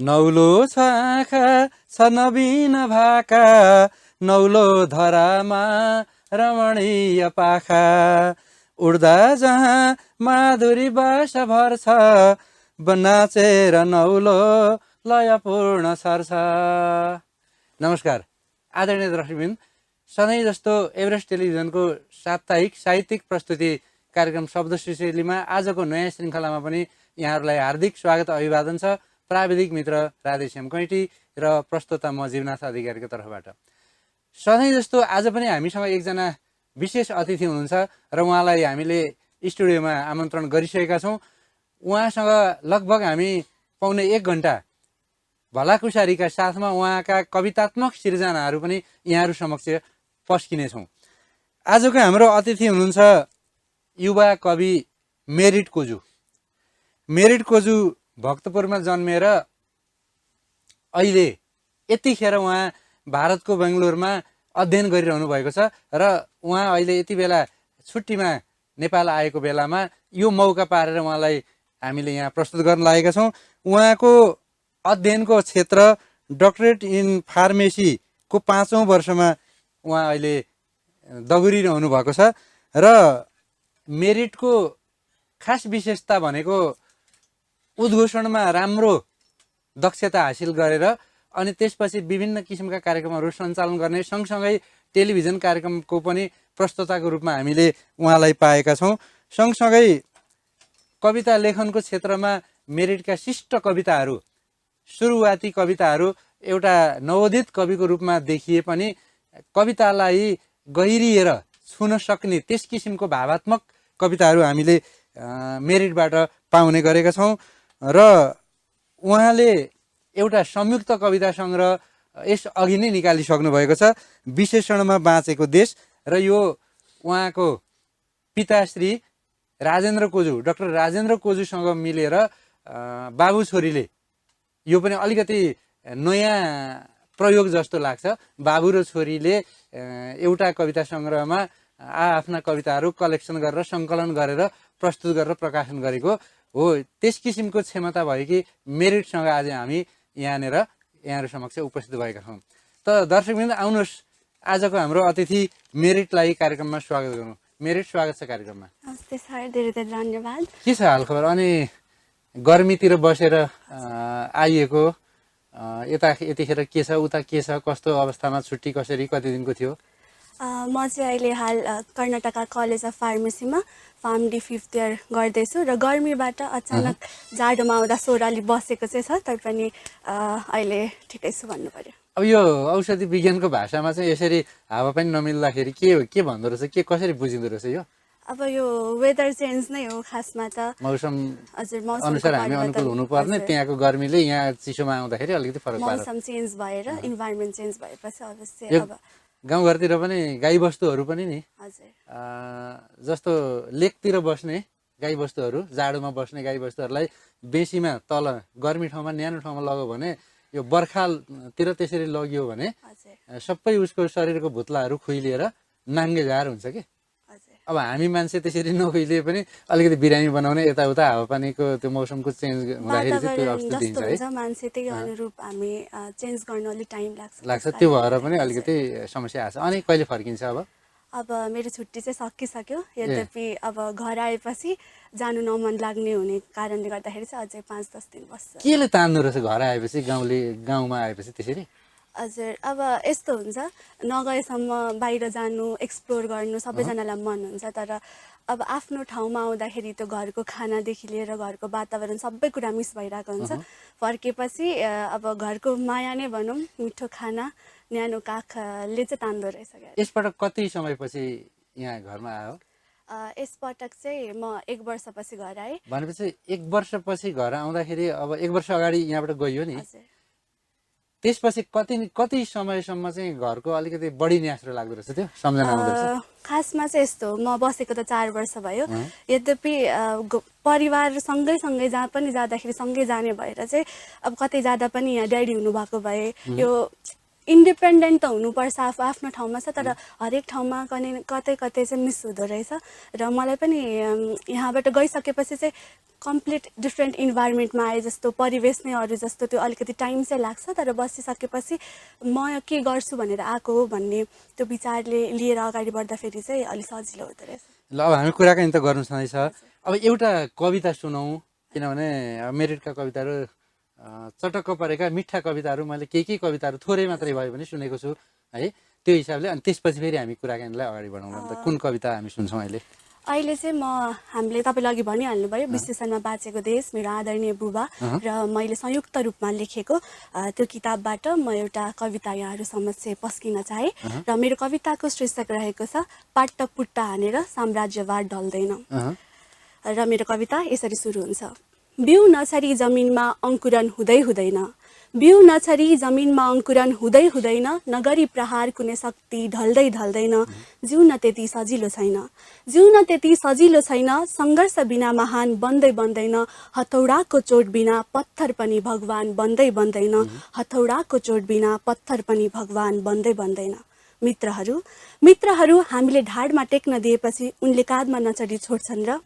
नौलो छ आँखा छ नवीन भाका नौलो धरामा रमणीय पाखा उड्दा जहाँ माधुरी बास भर्छ नाचेर नौलो लयपूर्ण सर्छ। नमस्कार आदरणीय दर्शकवृन्द, सधैँ जस्तो एभरेस्ट टेलिभिजनको साप्ताहिक साहित्यिक प्रस्तुति कार्यक्रम शब्द सुशैलीमा आजको नयाँ श्रृङ्खलामा पनि यहाँहरूलाई हार्दिक स्वागत अभिवादन छ। प्राविधिक मित्र राधेश्याम कैटी र प्रस्तुता म जीवनाथ अधिकारीको तर्फबाट। सधैँ जस्तो आज पनि हामीसँग एकजना विशेष अतिथि हुनुहुन्छ र उहाँलाई हामीले स्टुडियोमा आमन्त्रण गरिसकेका छौँ। उहाँसँग लगभग हामी पाउने 1 घन्टा भलाकुसारीका साथमा उहाँका कवितात्मक सिर्जनाहरू पनि यहाँहरू समक्ष पस्किनेछौँ। आजको हाम्रो अतिथि हुनुहुन्छ युवा कवि मेरिट कोजु। मेरिट कोजु भक्तपुरमा जन्मेर अहिले यतिखेर उहाँ भारतको बेङ्गलोरमा अध्ययन गरिरहनु भएको छ र उहाँ अहिले यति बेला छुट्टीमा नेपाल आएको बेलामा यो मौका पारेर उहाँलाई हामीले यहाँ प्रस्तुत गर्न लागेका छौँ। उहाँको अध्ययनको क्षेत्र डक्टरेट इन फार्मेसीको 5औं वर्षमा उहाँ अहिले दगुरिरहनु भएको छ र मेरिटको खास विशेषता भनेको उद्घोषणमा राम्रो दक्षता हासिल गरेर अनि त्यसपछि विभिन्न किसिमका कार्यक्रमहरू सञ्चालन गर्ने सँगसँगै टेलिभिजन कार्यक्रमको पनि प्रस्तुताको रूपमा हामीले उहाँलाई पाएका छौँ। सँगसँगै कविता लेखनको क्षेत्रमा मेरिटका शिष्ट कविताहरू, सुरुवाती कविताहरू एउटा नवोदित कविको रूपमा देखिए पनि कवितालाई गहिरिएर छुन सक्ने त्यस किसिमको भावात्मक कविताहरू हामीले मेरिटबाट पाउने गरेका छौँ र उहाँले एउटा संयुक्त कविता सङ्ग्रह यस अघि नै निकालिसक्नु भएको छ, विशेषणमा बाँचेको देश। र यो उहाँको पिताश्री राजेन्द्र कोजु, डाक्टर राजेन्द्र कोजुसँग मिलेर बाबु छोरीले, यो पनि अलिकति नयाँ प्रयोग जस्तो लाग्छ, बाबु र छोरीले एउटा कविता सङ्ग्रहमा आफ्ना कविताहरू कलेक्सन गरेर सङ्कलन गरेर प्रस्तुत गरेर प्रकाशन गरेको हो। त्यस किसिमको क्षमता भएकी मेरिटसँग आज हामी यहाँनिर यहाँहरू समक्ष उपस्थित भएका छौँ। त दर्शकवृन्द, आउनुहोस् आजको हाम्रो अतिथि मेरिटलाई कार्यक्रममा स्वागत गरौँ। मेरिट, स्वागत छ कार्यक्रममा। नमस्ते सर, धेरै धेरै धन्यवाद। के छ हालखबर? अनि गर्मीतिर बसेर आइएको यता यतिखेर के छ, उता के छ, कस्तो अवस्थामा, छुट्टी कसरी, कति दिनको थियो? म चाहिँ अहिले हाल कर्नाटका कलेज अफ फार्मेसीमा फार्मडी 5th इयर गर्दैछु र गर्मीबाट अचानक जाडोमा आउँदा सोराली बसेको चाहिँ छ, तैपनि अहिले ठिकै छु भन्नु पर्यो। अब यो औषधि विज्ञानको भाषामा चाहिँ यसरी हावापानी नमिल्दाखेरि के भन्दो रहेछ, के कसरी बुझिँदो रहेछ यो? अब यो वेदर चेन्ज नै हो खासमा त, मौसम हजुर, अनुसार हामी अनुकूल हुनुपर्ने, त्यहाँको गर्मीले यहाँ चिसोमा आउँदाखेरि अलिकति फरक पार्छ। मौसम चेन्ज भएर इन्भाइरोमेन्ट चेन्ज भएपछि अवश्य अब गाउँघरतिर पनि गाईबस्तुहरू पनि नि, हजुर, जस्तो लेकतिर बस्ने गाईबस्तुहरू, जाडोमा बस्ने गाईबस्तुहरूलाई बेसीमा तल गर्मी ठाउँमा न्यानो ठाउँमा लग्यो भने, यो बर्खातिर त्यसरी लगियो भने सबै उसको शरीरको भुत्लाहरू खुइलिएर नाङ्गे झार हुन्छ कि। अब हामी मान्छे त्यसरी नखुइलिए पनि अलिकति बिरामी बनाउने यताउता हावापानीको त्यो मौसमको चेन्ज हुँदाखेरि चाहिँ त्यो अवस्था दिन्छ है। मान्छे त्यही अनुरूप हामी चेन्ज गर्न अलिक टाइम लाग्छ, त्यो भएर पनि अलिकति समस्या आछ। अनि कहिले फर्किन्छ? अब मेरो छुट्टी चाहिँ सकिसक्यो, यद्यपि अब घर आएपछि जानु नमन लाग्ने हुने कारणले गर्दाखेरि चाहिँ अझै 5-10 दिन बस्छ। केले तान्नु रहेछ घर आएपछि, गाउँमा आएपछि त्यसरी? हजुर, अब यस्तो हुन्छ, नगएसम्म बाहिर जानु, एक्सप्लोर गर्नु सबैजनालाई मन हुन्छ, तर अब आफ्नो ठाउँमा आउँदाखेरि त्यो घरको खानादेखि लिएर घरको वातावरण सबै कुरा मिस भइरहेको हुन्छ। फर्केपछि अब घरको माया नै भनौँ, मिठो खाना, न्यानो काखले चाहिँ तान्दो रहेछ। यसपटक कति समयपछि यहाँ घरमा आयो? यसपटक चाहिँ म 1 वर्षपछि घर आएँ। भनेपछि 1 वर्षपछि घर आउँदाखेरि अब 1 वर्ष अगाडि यहाँबाट गइयो नि, त्यसपछि कति समयसम्म चाहिँ घरको अलिकति बढी न्यास्रो लाग्दो रहेछ, त्यो सम्झना आउँदो रहेछ? खासमा चाहिँ यस्तो, म बसेको त 4 वर्ष भयो, यद्यपि परिवार सँगै जहाँ पनि जाँदाखेरि सँगै जाने भएर चाहिँ अब कतै जाँदा पनि यहाँ ड्याडी हुनुभएको भए यो इन्डिपेन्डेन्ट त हुनुपर्छ, आफ्नो ठाउँमा छ, तर हरेक ठाउँमा कतै चाहिँ मिस हुँदो रहेछ। र मलाई पनि यहाँबाट गइसकेपछि चाहिँ कम्प्लिट डिफ्रेन्ट इन्भाइरोमेन्टमा आए जस्तो परिवेश नै अरू जस्तो त्यो अलिकति टाइम चाहिँ लाग्छ तर बसिसकेपछि म के गर्छु भनेर आएको हो भन्ने त्यो विचारले लिएर अगाडि बढ्दाखेरि चाहिँ अलिक सजिलो हुँदो रहेछ। ल अब हामी कुराकानी त गर्नु छँदैछ। अब एउटा कविता सुनौँ, किनभने मेरिटका कविताहरू चटक्क परेका मिठा कविताहरू मैले केही कविताहरू थोरै मात्रै भए पनि सुनेको छु है। त्यो हिसाबले अनि त्यसपछि फेरि हामी कुराकानीलाई अगाडि बढाउँला। अन्त कुन कविता हामी सुन्छौँ अहिले? अहिले चाहिँ हामीले तपाईँले अघि भनिहाल्नुभयो विश्लेषणमा बाँचेको देश मेरो आदरणीय बुबा र मैले संयुक्त रूपमा लेखेको त्यो किताबबाट म एउटा कविता यहाँहरू समक्ष पस्किन चाहेँ र मेरो कविताको शीर्षक रहेको छ पाट्टपुट्टा हानेर साम्राज्यवाद ढल्दैन। र मेरो कविता यसरी सुरु हुन्छ। बिउ नछरी जमिनमा अङ्कुरन हुँदै हुँदैन, बिउ नछरी जमिनमा अङ्कुरन हुँदै हुँदैन, नगरी प्रहार कुनै शक्ति ढल्दै ढल्दैन, जिउन त्यति सजिलो छैन, जिउन त्यति सजिलो छैन, सङ्घर्ष बिना महान बन्दै बन्दैन, हथौडाको चोट बिना पत्थर पनि भगवान बन्दै बन्दैन, हथौडाको चोट बिना पत्थर पनि भगवान बन्दै बन्दैन। मित्रहरू मित्रहरू हामीले ढाडमा टेक्न दिएपछि उनले काँधमा नचढी छोड्छन् र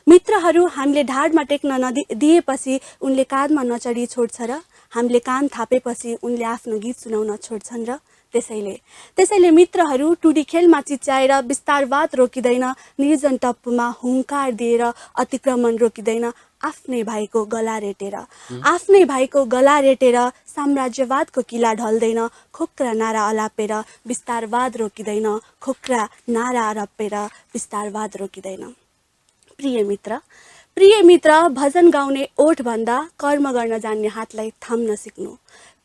मित्रहरू हामीले ढाडमा टेक्न दिएपछि उनले काँधमा नचढी छोड्छ र हामीले कान थापेपछि उनले आफ्नो गीत सुनाउन छोड्छन् र त्यसैले मित्रहरू टुडी खेलमा चिच्याएर विस्तारवाद रोकिँदैन, निर्जन टप्पुमा हुङ्कार दिएर अतिक्रमण रोकिँदैन, आफ्नै भाइको गला रेटेर आफ्नै भाइको गला रेटेर साम्राज्यवादको किला ढल्दैन, खोक्रा नारा अलापेर विस्तारवाद रोकिँदैन, खोक्रा नारा अलापेर विस्तारवाद रोकिँदैन। प्रिय मित्र भजन गाउने ओठभन्दा कर्म गर्न जान्ने हातलाई थाम्न सिक्नु।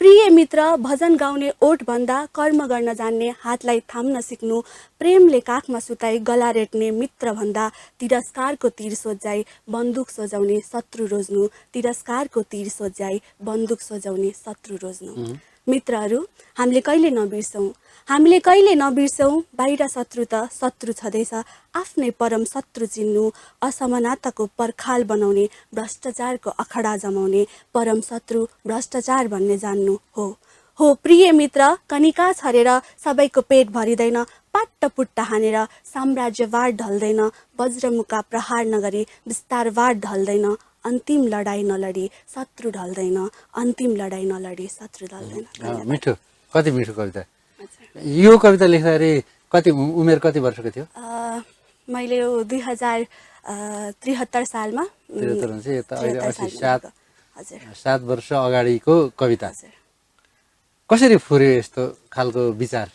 प्रिय मित्र भजन गाउने ओठभन्दा कर्म गर्न जान्ने हातलाई थाम्न सिक्नु। प्रेमले काखमा सुताई गला रेट्ने मित्रभन्दा तिरस्कारको तीर सोझ्याई बन्दुक सोझाउने शत्रु रोज्नु। तिरस्कारको तीर सोझ्याई बन्दुक सोझाउने शत्रु रोज्नु। मित्रहरू हामीले कहिले नबिर्सौँ बाहिर शत्रु त शत्रु छँदैछ, आफ्नै परम शत्रु चिन्नु, असमानताको पर्खाल बनाउने, भ्रष्टाचारको अखडा जमाउने, परम शत्रु भ्रष्टाचार भन्ने जान्नु हो प्रिय मित्र कनिका छरेर सबैको पेट भरिँदैन, पाट्टपुट्टा हानेर साम्राज्यवाद ढल्दैन, वज्रमुका प्रहार नगरी विस्तारवाद ढल्दैन, अन्तिम लडाई नलडी शत्रु ढल्दैन, अन्तिम लडाई नलडी शत्रु ढल्दैन। मिठो, कति मिठो कविता। यो कविता लेख्दाखेरि कति उमेर कति वर्षको थियो? मैले यो 2073 सालमा 7 वर्ष अगाडिको कविता। कसरी फुर्यो यस्तो खालको विचार?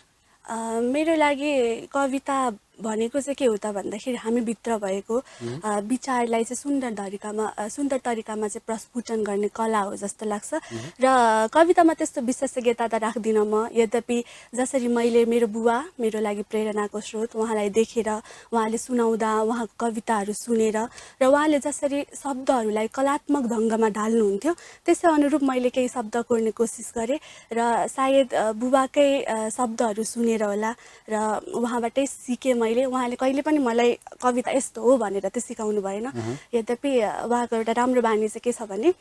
मेरो लागि कविता भनेको चाहिँ के हो त भन्दाखेरि हामीभित्र भएको विचारलाई चाहिँ सुन्दर तरिकामा चाहिँ प्रस्फुटन गर्ने कला हो जस्तो लाग्छ। र कवितामा त्यस्तो विशेषज्ञता त राख्दिनँ म, यद्यपि जसरी मैले मेरो बुबा मेरो लागि प्रेरणाको स्रोत, उहाँलाई देखेर उहाँले सुनाउँदा उहाँको कविताहरू सुनेर र उहाँले जसरी शब्दहरूलाई कलात्मक ढङ्गमा ढाल्नुहुन्थ्यो त्यसै अनुरूप मैले केही शब्द कोर्ने कोसिस गरेँ र सायद बुबाकै शब्दहरू सुनेर होला र उहाँबाटै सिकेँ मैले। उहाँले कहिले पनि मलाई कविता यस्तो हो भनेर त सिकाउनु भएन। यद्यपि उहाँको एउटा राम्रो बानी चाहिँ के छ भने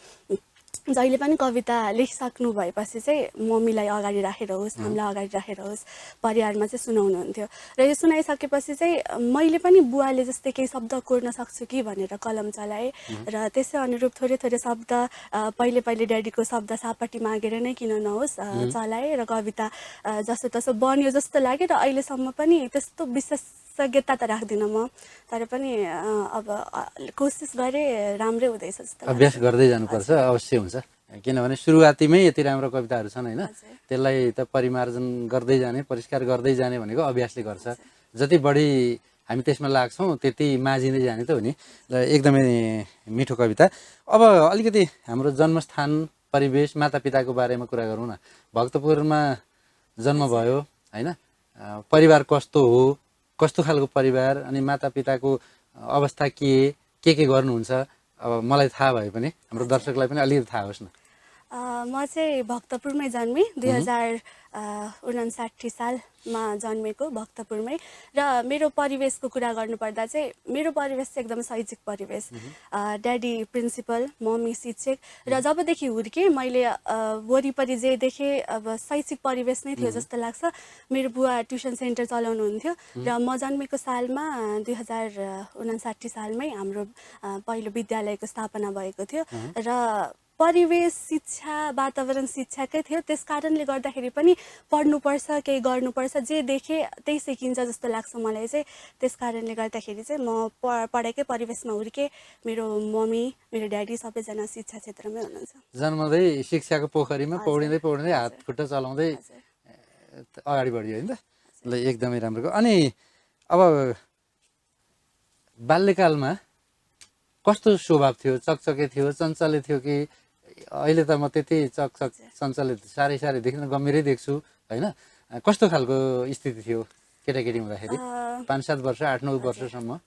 जहिले पनि कविता लेखिसक्नु भएपछि चाहिँ मम्मीलाई अगाडि राखेर होस्, हामीलाई अगाडि राखेर होस्, परिवारमा चाहिँ सुनाउनुहुन्थ्यो र यो सुनाइसकेपछि चाहिँ मैले पनि बुवाले जस्तै केही शब्द कोर्न सक्छु कि भनेर कलम चलाएँ र त्यसै अनुरूप थोरै शब्द पहिले ड्याडीको शब्द सापट्टि मागेर नै किन नहोस् चलाएँ र कविता जस्तो तसो बन्यो जस्तो लाग्यो र अहिलेसम्म पनि त्यस्तो विशेषज्ञता त राख्दिनँ म, तर पनि अब कोसिस गरेँ राम्रै हुँदैछ जस्तो। अभ्यास गर्दै जानुपर्छ, अवश्य हुन्छ। किनभने सुरुवातीमै यति राम्रो कविताहरू छन् होइन, त्यसलाई त परिमार्जन गर्दै जाने, परिष्कार गर्दै जाने भनेको अभ्यासले गर्छ। जति बढी हामी त्यसमा लाग्छौँ त्यति माझिँदै जाने त हो नि। र एकदमै मिठो कविता। अब अलिकति हाम्रो जन्मस्थान परिवेश मातापिताको बारेमा कुरा गरौँ न। भक्तपुरमा जन्म भयो होइन, परिवार कस्तो हो, कस्तो खालको परिवार, अनि मातापिताको अवस्था के गर्नुहुन्छ अब मलाई थाहा भए पनि हाम्रो दर्शकलाई पनि अलिकति थाहा होस् न। म चाहिँ भक्तपुरमै जन्मेँ 2059 सालमा जन्मेको भक्तपुरमै र मेरो परिवेशको कुरा गर्नुपर्दा चाहिँ मेरो परिवेश चाहिँ एकदम शैक्षिक परिवेश ड्याडी प्रिन्सिपल मम्मी शिक्षक र जबदेखि हुर्केँ मैले वरिपरि जे देखेँ अब शैक्षिक परिवेश नै थियो जस्तो लाग्छ मेरो बुवा ट्युसन सेन्टर चलाउनुहुन्थ्यो र म जन्मेको सालमा 2059 सालमै हाम्रो पहिलो विद्यालयको स्थापना भएको थियो र परिवेश शिक्षा वातावरण शिक्षाकै थियो त्यस कारणले गर्दाखेरि पनि पढ्नुपर्छ केही गर्नुपर्छ जे देखेँ त्यही सिकिन्छ जस्तो लाग्छ मलाई चाहिँ त्यस कारणले गर्दाखेरि चाहिँ म पढाइकै परिवेशमा हुर्केँ मेरो मम्मी मेरो ड्याडी सबैजना शिक्षा क्षेत्रमै हुनुहुन्छ जन्मदै शिक्षाको पोखरीमा पौडिँदै पौडिँदै हात खुट्टा चलाउँदै अगाडि बढ्यो होइन त ल एकदमै राम्रो अनि अब बाल्यकालमा कस्तो स्वभाव थियो चकचके थियो चञ्चले थियो कि अहिले त म त्यति चकचक चञ्चले साह्रै साह्रै देखिन गम्भीरै देख्छु होइन कस्तो खालको स्थिति थियो केटाकेटी हुँदाखेरि 5-7 वर्ष 8-9 वर्षसम्म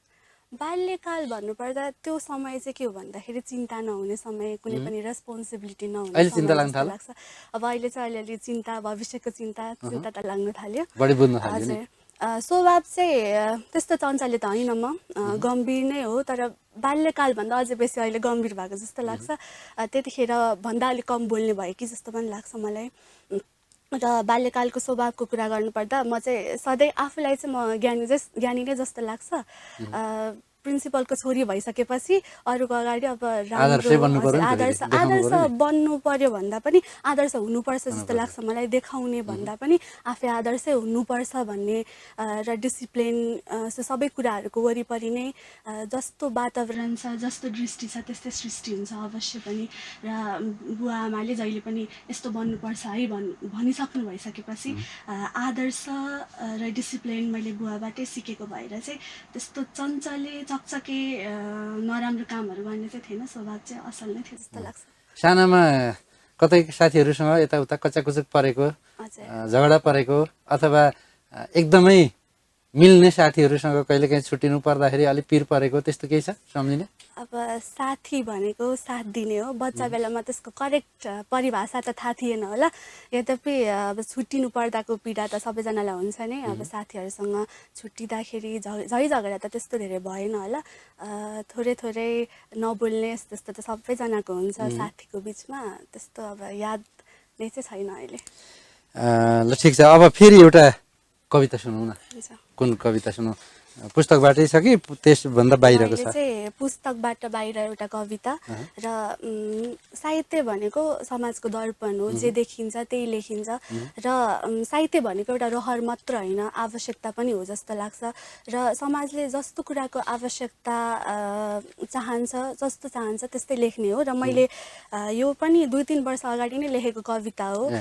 बाल्यकाल भन्नुपर्दा त्यो समय चाहिँ के हो भन्दाखेरि चिन्ता नहुने समय कुनै पनि रेस्पोन्सिबिलिटी नहुने अहिले चिन्ता लाग्न जस्तो लाग्छ अब अहिले चाहिँ अलिअलि चिन्ता भविष्यको चिन्ता त लाग्न थाल्यो बढी बुझ्न थाल्यो नि स्वभाव चाहिँ त्यस्तो चञ्चले त होइन म गम्भीर नै हो तर बाल्यकालभन्दा अझै बेसी अहिले गम्भीर भएको जस्तो लाग्छ त्यतिखेर भन्दा अलिक कम बोल्ने भयो कि जस्तो पनि लाग्छ मलाई र बाल्यकालको स्वभावको कुरा गर्नुपर्दा म चाहिँ सधैँ आफूलाई चाहिँ म ज्ञानी नै जस्तो लाग्छ प्रिन्सिपलको छोरी भइसकेपछि अरूको अगाडि अब आदर्श बन्नु पर्यो भन्दा पनि आदर्श हुनुपर्छ जस्तो लाग्छ मलाई देखाउने भन्दा पनि आफै आदर्शै हुनुपर्छ भन्ने र डिसिप्लिन सबै कुराहरूको वरिपरि नै जस्तो वातावरण छ जस्तो दृष्टि छ त्यस्तै सृष्टि हुन्छ अवश्य पनि र बुवा आमाले जहिले पनि यस्तो बन्नुपर्छ है भनिसक्नु भइसकेपछि आदर्श र डिसिप्लिन मैले बुवाबाटै सिकेको भएर चाहिँ त्यस्तो चञ्चले चकचके नराम्रो कामहरू गर्ने चाहिँ थिएन स्वभाव चाहिँ असल नै थियो जस्तो लाग्छ सानामा कतै साथीहरूसँग यताउता कचाकुचुक परेको झगडा परेको अथवा एकदमै मिल्ने साथीहरूसँग कहिलेकाहीँ छुट्टिनु पर्दाखेरि अलिक पिर परेको त्यस्तो केही छ सम्झिने अब साथी भनेको साथ दिने हो बच्चा बेलामा त्यसको करेक्ट परिभाषा त थाहा थिएन होला यद्यपि अब छुट्टिनु पर्दाको पीडा त सबैजनालाई हुन्छ नै अब साथीहरूसँग छुट्टिँदाखेरि झगडा त त्यस्तो धेरै भएन होला थोरै थोरै नबोल्ने त्यस्तो त सबैजनाको हुन्छ साथीको बिचमा त्यस्तो अब याद नै चाहिँ छैन अहिले ल ठिक छ अब फेरि एउटा कविता सुनौ न कुन कविता सुनौ पुस्तकबाटै छ कि त्यसभन्दा बाहिरको छ चाहिँ पुस्तकबाट बाहिर एउटा कविता र साहित्य भनेको समाजको दर्पण हो जे देखिन्छ त्यही लेखिन्छ र साहित्य भनेको एउटा रहर मात्र होइन आवश्यकता पनि हो जस्तो लाग्छ र समाजले जस्तो कुराको आवश्यकता जस्तो चाहन्छ त्यस्तै लेख्ने हो र मैले यो पनि 2-3 वर्ष अगाडि नै लेखेको कविता हो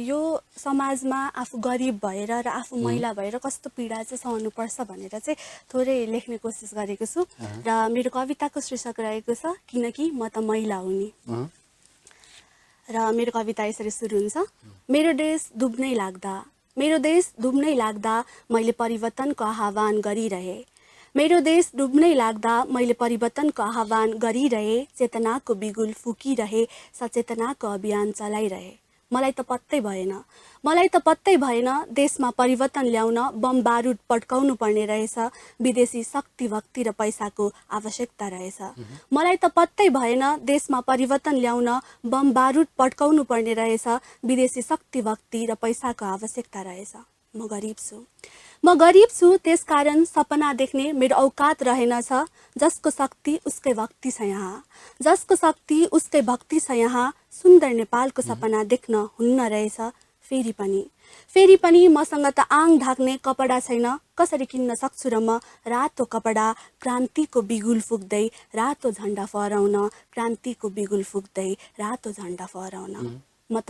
यो समाजमा आफू गरिब भएर र आफू महिला भएर कस्तो पीडा चाहिँ सहनुपर्छ भनेर चाहिँ थोरै लेख्ने कोसिस गरेको छु र मेरो कविताको शीर्षक रहेको छ किनकि म त महिला हुँ नि र मेरो कविता यसरी सुरु हुन्छ मेरो देश डुब्नै लाग्दा मैले परिवर्तनको आह्वान गरिरहे मेरो देश डुब्नै लाग्दा मैले परिवर्तनको आह्वान गरिरहे चेतनाको बिगुल फुकिरहे सचेतनाको अभियान चलाइरहे मलाई त पत्तै भएन देशमा परिवर्तन ल्याउन बम बारुद पड्काउनु पर्ने रहेछ विदेशी शक्ति भक्ति र पैसाको आवश्यकता रहेछ मलाई त पत्तै भएन देशमा परिवर्तन ल्याउन बम बारुद पड्काउनु पर्ने रहेछ विदेशी शक्ति भक्ति र पैसाको आवश्यकता रहेछ म गरिब छु त्यसकारण सपना देख्ने मेरो औकात रहेनछ जसको शक्ति उसकै भक्ति छ यहाँ सुन्दर नेपालको सपना देख्न हुन्न रहेछ फेरि पनि मसँग त आङ ढाक्ने कपडा छैन कसरी किन्न सक्छु र म रातो कपडा क्रान्तिको बिगुल फुक्दै रातो झण्डा फहराउन म त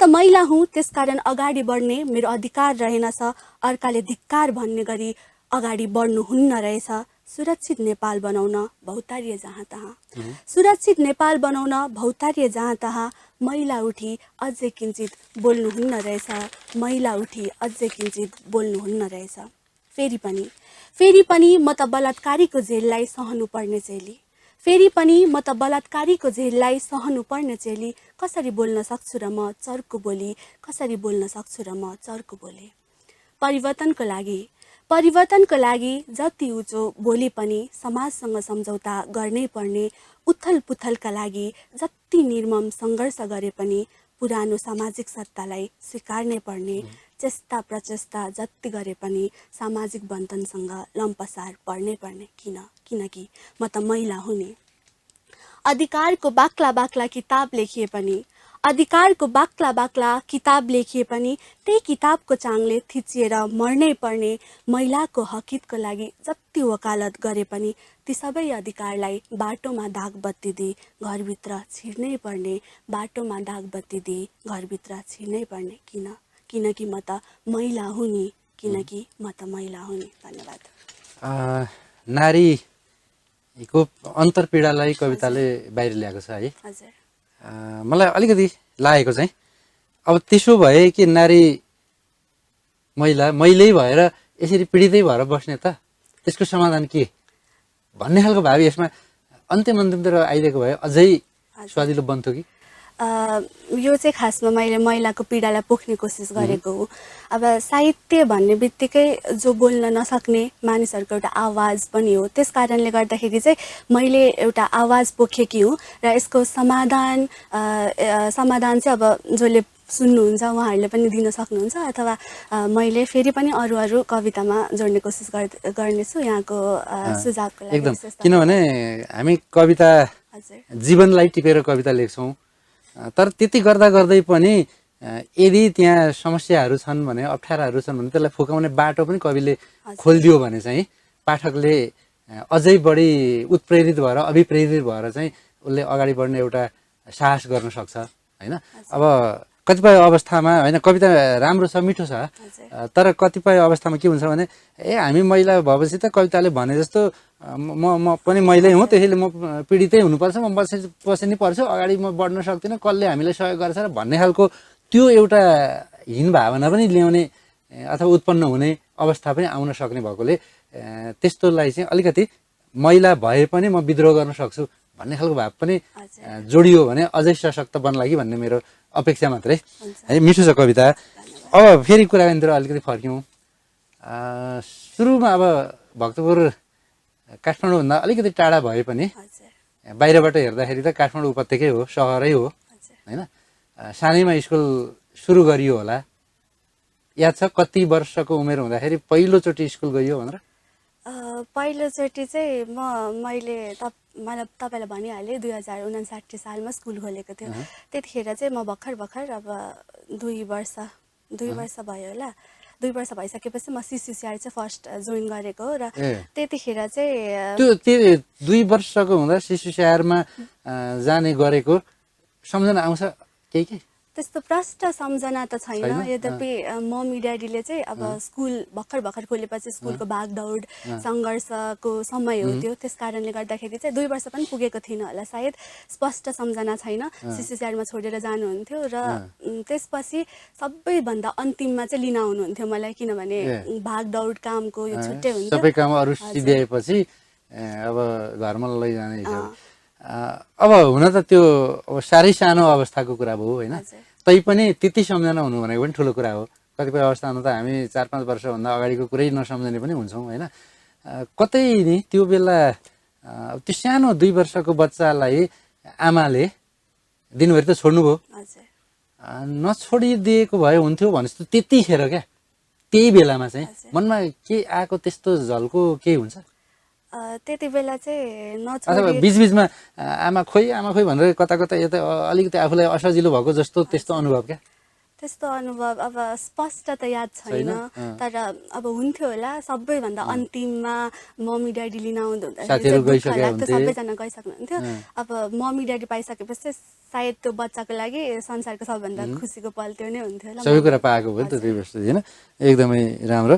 महिला हुँ त्यसकारण अगाडि बढ्ने मेरो अधिकार रहेनछ अर्काले धिक्कार भन्ने गरी अगाडि बढ्नु हुन्न रहेछ सुरक्षित नेपाल बनाउन भौतारिए जहाँ तहाँ महिला उठी अझै किञ्चित बोल्नु हुन्न रहेछ फेरि पनि म त बलात्कारीको जेललाई सहनु पर्ने फेरि पनि म त बलात्कारीको झेललाई सहनु पर्ने चेली कसरी बोल्न सक्छु र म चर्को बोली कसरी बोल्न सक्छु र म चर्को बोली। परिवर्तनको लागि जति उचो बोले पनि समाजसँग सम्झौता गर्नै पर्ने, उथल पुथलका लागि जति निर्मम सङ्घर्ष गरे पनि पुरानो सामाजिक सत्तालाई स्वीकार्नै पर्ने, चेष्टा प्रचेष्टा जति गरे पनि सामाजिक बन्धनसँग लम्पसार पर्नै पर्ने। किनकि म त महिला हुँ नि। अधिकारको बाक्ला बाक्ला किताब लेखिए पनि त्यही किताबको चाङले थिचिएर मर्नै पर्ने, महिलाको हकितको लागि जति वकालत गरे पनि ती सबै अधिकारलाई बाटोमा दाग बत्ती दिई घरभित्र छिर्नै पर्ने, किनकि म त महिला हुँ नि। धन्यवाद। नारीको अन्तरपीडालाई कविताले बाहिर ल्याएको छ है। हजुर। मलाई अलिकति लागेको चाहिँ अब त्यसो भए कि नारी महिलै भएर यसरी पीडितै भएर बस्ने त त्यसको समाधान के भन्ने खालको भावी यसमा अन्तिमतिर आइदिएको भए अझै स्वादिलो बन्थ्यो कि? यो चाहिँ खासमा मैले महिलाको पीडालाई पोख्ने कोसिस गरेको हो। अब साहित्य भन्ने बित्तिकै जो बोल्न नसक्ने मानिसहरूको एउटा आवाज पनि हो। त्यस कारणले गर्दाखेरि चाहिँ मैले एउटा आवाज पोखेकी हुँ र यसको समाधान चाहिँ अब जसले सुन्नुहुन्छ उहाँहरूले पनि दिन सक्नुहुन्छ, अथवा मैले फेरि पनि अरू कवितामा जोड्ने कोसिस गर्नेछु यहाँको सुझावको लागि। एकदम, किनभने हामी कविता जीवनलाई टिपेर कविता लेख्छौँ, तर त्यति गर्दै पनि यदि त्यहाँ समस्याहरू छन् भने, अप्ठ्याराहरू छन् भने त्यसलाई फुकाउने बाटो पनि कविले खोलिदियो भने चाहिँ पाठकले अझै बढी उत्प्रेरित भएर अभिप्रेरित भएर चाहिँ उसले अगाडि बढ्ने एउटा साहस गर्न सक्छ हैन। अब कतिपय अवस्थामा हैन कविता राम्रो छ, मिठो छ, तर कतिपय अवस्थामा के हुन्छ भने हामी महिला भएपछि त कविताले भने जस्तो म पनि महिलै हुँ, त्यसैले म पीडितै हुनुपर्छ, म पछि पर्छु, अगाडि म बढ्न सक्दिनँ, कसले हामीलाई सहयोग गर्छ र भन्ने खालको त्यो एउटा हीन भावना पनि ल्याउने अथवा उत्पन्न हुने अवस्था पनि आउन सक्ने भएकोले त्यस्तोलाई चाहिँ अलिकति महिला भए पनि म विद्रोह गर्न सक्छु भन्ने खालको भाव पनि जोडियो भने अझै सशक्त बन्ला कि भन्ने मेरो अपेक्षा मात्रै है। मिठो छ कविता। अब फेरि कुराकानीतिर अलिकति फर्क्यौँ। सुरुमा अब भक्तपुर काठमाडौँभन्दा अलिकति टाढा भए पनि बाहिरबाट हेर्दाखेरि त काठमाडौँ उपत्यकै हो, सहरै हो हैन। सानैमा स्कुल सुरु गरियो होला, याद छ कति वर्षको उमेर हुँदाखेरि पहिलोचोटि स्कुल गइयो भनेर? पहिलोचोटि चाहिँ मैले तपाईँलाई भनिहालेँ 2059 सालमा स्कुल खोलेको थियो। त्यतिखेर चाहिँ म भर्खर अब 2 वर्ष भयो होला। 2 वर्ष भइसकेपछि म सिसिसिआर चाहिँ फर्स्ट जोइन गरेको हो र त्यतिखेर चाहिँ त्यो 2 वर्षको हुँदा सिसिसिआरमा जाने गरेको सम्झना आउँछ केही? त्यस्तो प्रष्ट सम्झना त छैन। यद्यपि मम्मी ड्याडीले चाहिँ अब स्कुल भर्खर खोलेपछि स्कुलको भागदौड सङ्घर्षको समय हो त्यो, त्यस कारणले गर्दाखेरि चाहिँ 2 वर्ष पनि पुगेको थिइनँ होला सायद, स्पष्ट सम्झना छैन। सिसिसिआरमा छोडेर जानुहुन्थ्यो र त्यसपछि सबैभन्दा अन्तिममा चाहिँ लिन आउनुहुन्थ्यो मलाई, किनभने भागदौड कामको यो छुट्टै हुन्छ, सबै काम अरू सिध्याएपछि अब घरमा लैजाने हिसाब। अब हुन त त्यो अब साह्रै सानो अवस्थाको कुरा भयो होइन, तैपनि त्यति सम्झना हुनु भनेको पनि ठुलो कुरा हो। कतिपय अवस्थामा त हामी 4-5 वर्षभन्दा अगाडिको कुरै नसम्झने पनि हुन्छौँ होइन। कतै नि त्यो बेला त्यो सानो 2 वर्षको बच्चालाई आमाले दिनभरि त छोड्नुभयो, नछोडिदिएको भए हुन्थ्यो भने जस्तो त्यतिखेर क्या त्यही बेलामा चाहिँ मनमा के आएको त्यस्तो झल्को केही हुन्छ? त्यति बेला चाहिँ अथवा बिचबिचमा आमा खोइ भनेर कता यता अलिकति आफूलाई असजिलो भएको जस्तो त्यस्तो अनुभव क्या? त्यस्तो अनुभव अब स्पष्ट त याद छैन, तर अब हुन्थ्यो होला। सबैभन्दा अन्तिममा मम्मी ड्याडी लिन आउँदाखेरि सबैजना गइसक्नुहुन्थ्यो। अब मम्मी ड्याडी पाइसकेपछि सायद त्यो बच्चाको लागि संसारको सबभन्दा खुसीको पल त्यो नै हुन्थ्यो होला। सबै कुरा पाएको भयो नि त 2 वर्ष होइन, एकदमै राम्रो।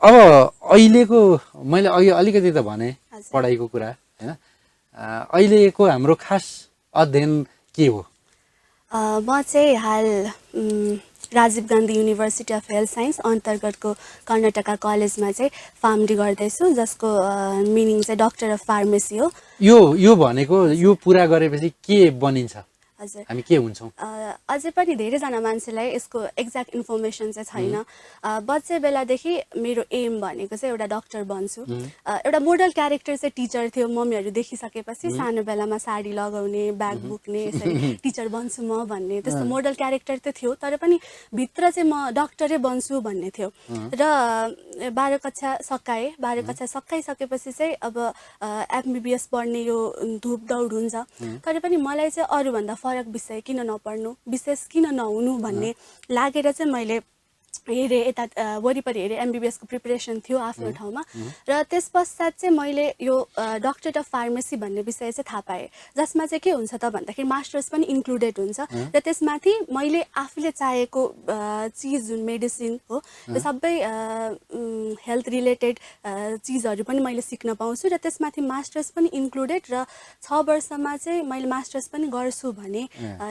अब अहिलेको मैले अघि अलिकति त भने पढाइको कुरा होइन, अहिलेको हाम्रो खास अध्ययन के हो? म चाहिँ हाल Rajiv Gandhi university of health science अन्तर्गतको कर्नाटका कलेजमा चाहिँ फार्मडी गर्दैछु, जसको मिनिङ चाहिँ डक्टर अफ फार्मेसी हो। यो भनेको यो पुरा गरेपछि के बनिन्छ, हजुर, हामी के हुन्छौँ? अझै पनि धेरैजना मान्छेलाई यसको एक्ज्याक्ट इन्फर्मेसन चाहिँ छैन। बच्चे बेलादेखि मेरो एम भनेको चाहिँ एउटा डक्टर बन्छु। एउटा मोडल क्यारेक्टर चाहिँ टिचर थियो, मम्मीहरू देखिसकेपछि सानो बेलामा साडी लगाउने, ब्याग बोक्ने, यसरी टिचर बन्छु म भन्ने त्यस्तो मोडल क्यारेक्टर त थियो, तर पनि भित्र चाहिँ म डक्टरै बन्छु भन्ने थियो। र 12 कक्षा सकाएँ। 12 कक्षा सकाइसकेपछि चाहिँ अब एमबिबिएस पढ्ने यो धुप दौड हुन्छ, तर पनि मलाई चाहिँ अरूभन्दा फरक विषय किन नपढ्नु, विशेष किन नहुनु भन्ने लागेर चाहिँ मैले हेरेँ, यता वरिपरि हेरेँ। एमबिबिएसको प्रिपरेसन थियो आफ्नो ठाउँमा, र त्यस पश्चात चाहिँ मैले यो डक्टरेट अफ फार्मेसी भन्ने विषय चाहिँ थाहा पाएँ, जसमा चाहिँ के हुन्छ त भन्दाखेरि मास्टर्स पनि इन्क्लुडेड हुन्छ, र त्यसमाथि मैले आफूले चाहेको चिज जुन मेडिसिन हो त्यो सबै हेल्थ रिलेटेड चिजहरू पनि मैले सिक्न पाउँछु, र त्यसमाथि मास्टर्स पनि इन्क्लुडेड। र 6 वर्षमा चाहिँ मैले मास्टर्स पनि गर्छु भने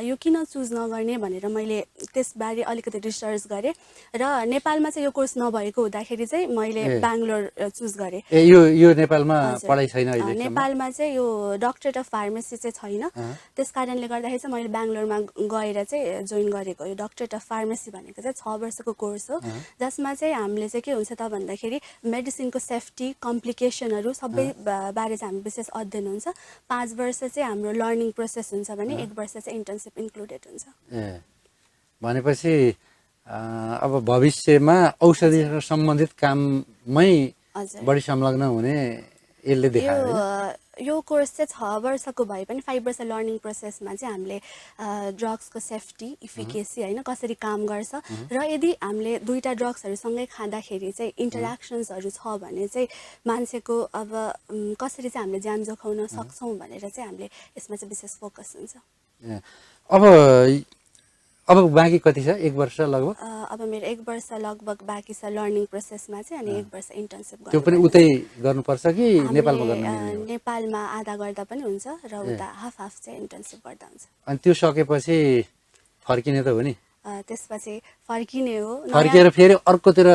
यो किन चुज नगर्ने भनेर मैले त्यसबारे अलिकति रिसर्च गरेँ, र नेपालमा चाहिँ यो कोर्स नभएको हुँदाखेरि चाहिँ मैले बेङ्गलोर चुज गरेँ। यो नेपालमा पढाइ छैन अहिले? नेपालमा चाहिँ यो डक्टरेट अफ फार्मेसी चाहिँ छैन, त्यस कारणले गर्दाखेरि चाहिँ मैले बेङ्गलोरमा गएर चाहिँ जोइन गरेको। यो डक्टरेट अफ फार्मेसी भनेको चाहिँ 6 वर्षको कोर्स हो, जसमा चाहिँ हामीले चाहिँ के हुन्छ त भन्दाखेरि मेडिसिनको सेफ्टी, कम्प्लिकेसनहरू सबै बारे चाहिँ हामी विशेष अध्ययन हुन्छ। 5 वर्ष चाहिँ हाम्रो लर्निङ प्रोसेस हुन्छ भने 1 वर्ष चाहिँ इन्टर्नसिप इन्क्लुडेड हुन्छ। भनेपछि अब भविष्यमा औषधिसँग सम्बन्धित काममै बढी संलग्न हुने यसले देखायो। यो कोर्स चाहिँ 6 वर्षको भए पनि 5 वर्ष लर्निङ प्रोसेसमा चाहिँ हामीले ड्रग्सको सेफ्टी, इफिकेसी होइन कसरी काम गर्छ, र यदि हामीले दुईवटा ड्रग्सहरू सँगै खाँदाखेरि चाहिँ इन्टरेक्सन्सहरू छ भने चाहिँ मान्छेको अब कसरी चाहिँ हामीले ज्यान जोगाउन सक्छौँ भनेर चाहिँ हामीले यसमा चाहिँ विशेष फोकस हुन्छ। अब बाँकी कति छ? 1 वर्ष लगभग? अब मेरो 1 वर्ष लगभग बाँकी छ लर्निङ प्रोसेसमा चाहिँ, अनि 1 वर्ष इन्टर्नसिप गर्नु। त्यो पनि उतै गर्नुपर्छ कि नेपालमा गर्नु? नेपालमा आधा गर्दा पनि हुन्छ, र उता हाफ चाहिँ इन्टर्नसिप गर्दा हुन्छ। अनि त्यो सकेपछि फर्किने त हो नि? त्यसपछि फर्किने हो, फर्किएर फेरि अर्कोतिर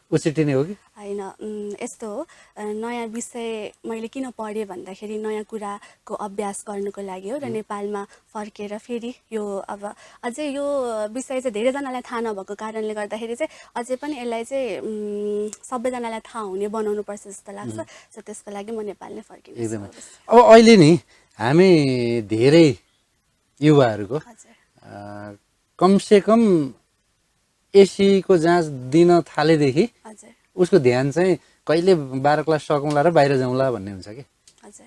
उछिटिने हो कि होइन? यस्तो हो, नयाँ विषय मैले किन पढेँ भन्दाखेरि नयाँ कुराको अभ्यास गर्नुको लागि हो, र नेपालमा फर्केर फेरि यो अब अझै यो विषय चाहिँ धेरैजनालाई थाहा नभएको कारणले गर्दाखेरि चाहिँ अझै पनि यसलाई चाहिँ सबैजनालाई थाहा हुने बनाउनुपर्छ जस्तो लाग्छ। सो त्यसको लागि म नेपाल नै फर्किन्छु। एकदमै। अब अहिले नि हामी धेरै युवाहरूको कमसेकम एसीको जाँच दिन थालेदेखि उसको ध्यान चाहिँ कहिले 12 क्लास सकौँला र बाहिर जाउँला भन्ने हुन्छ कि।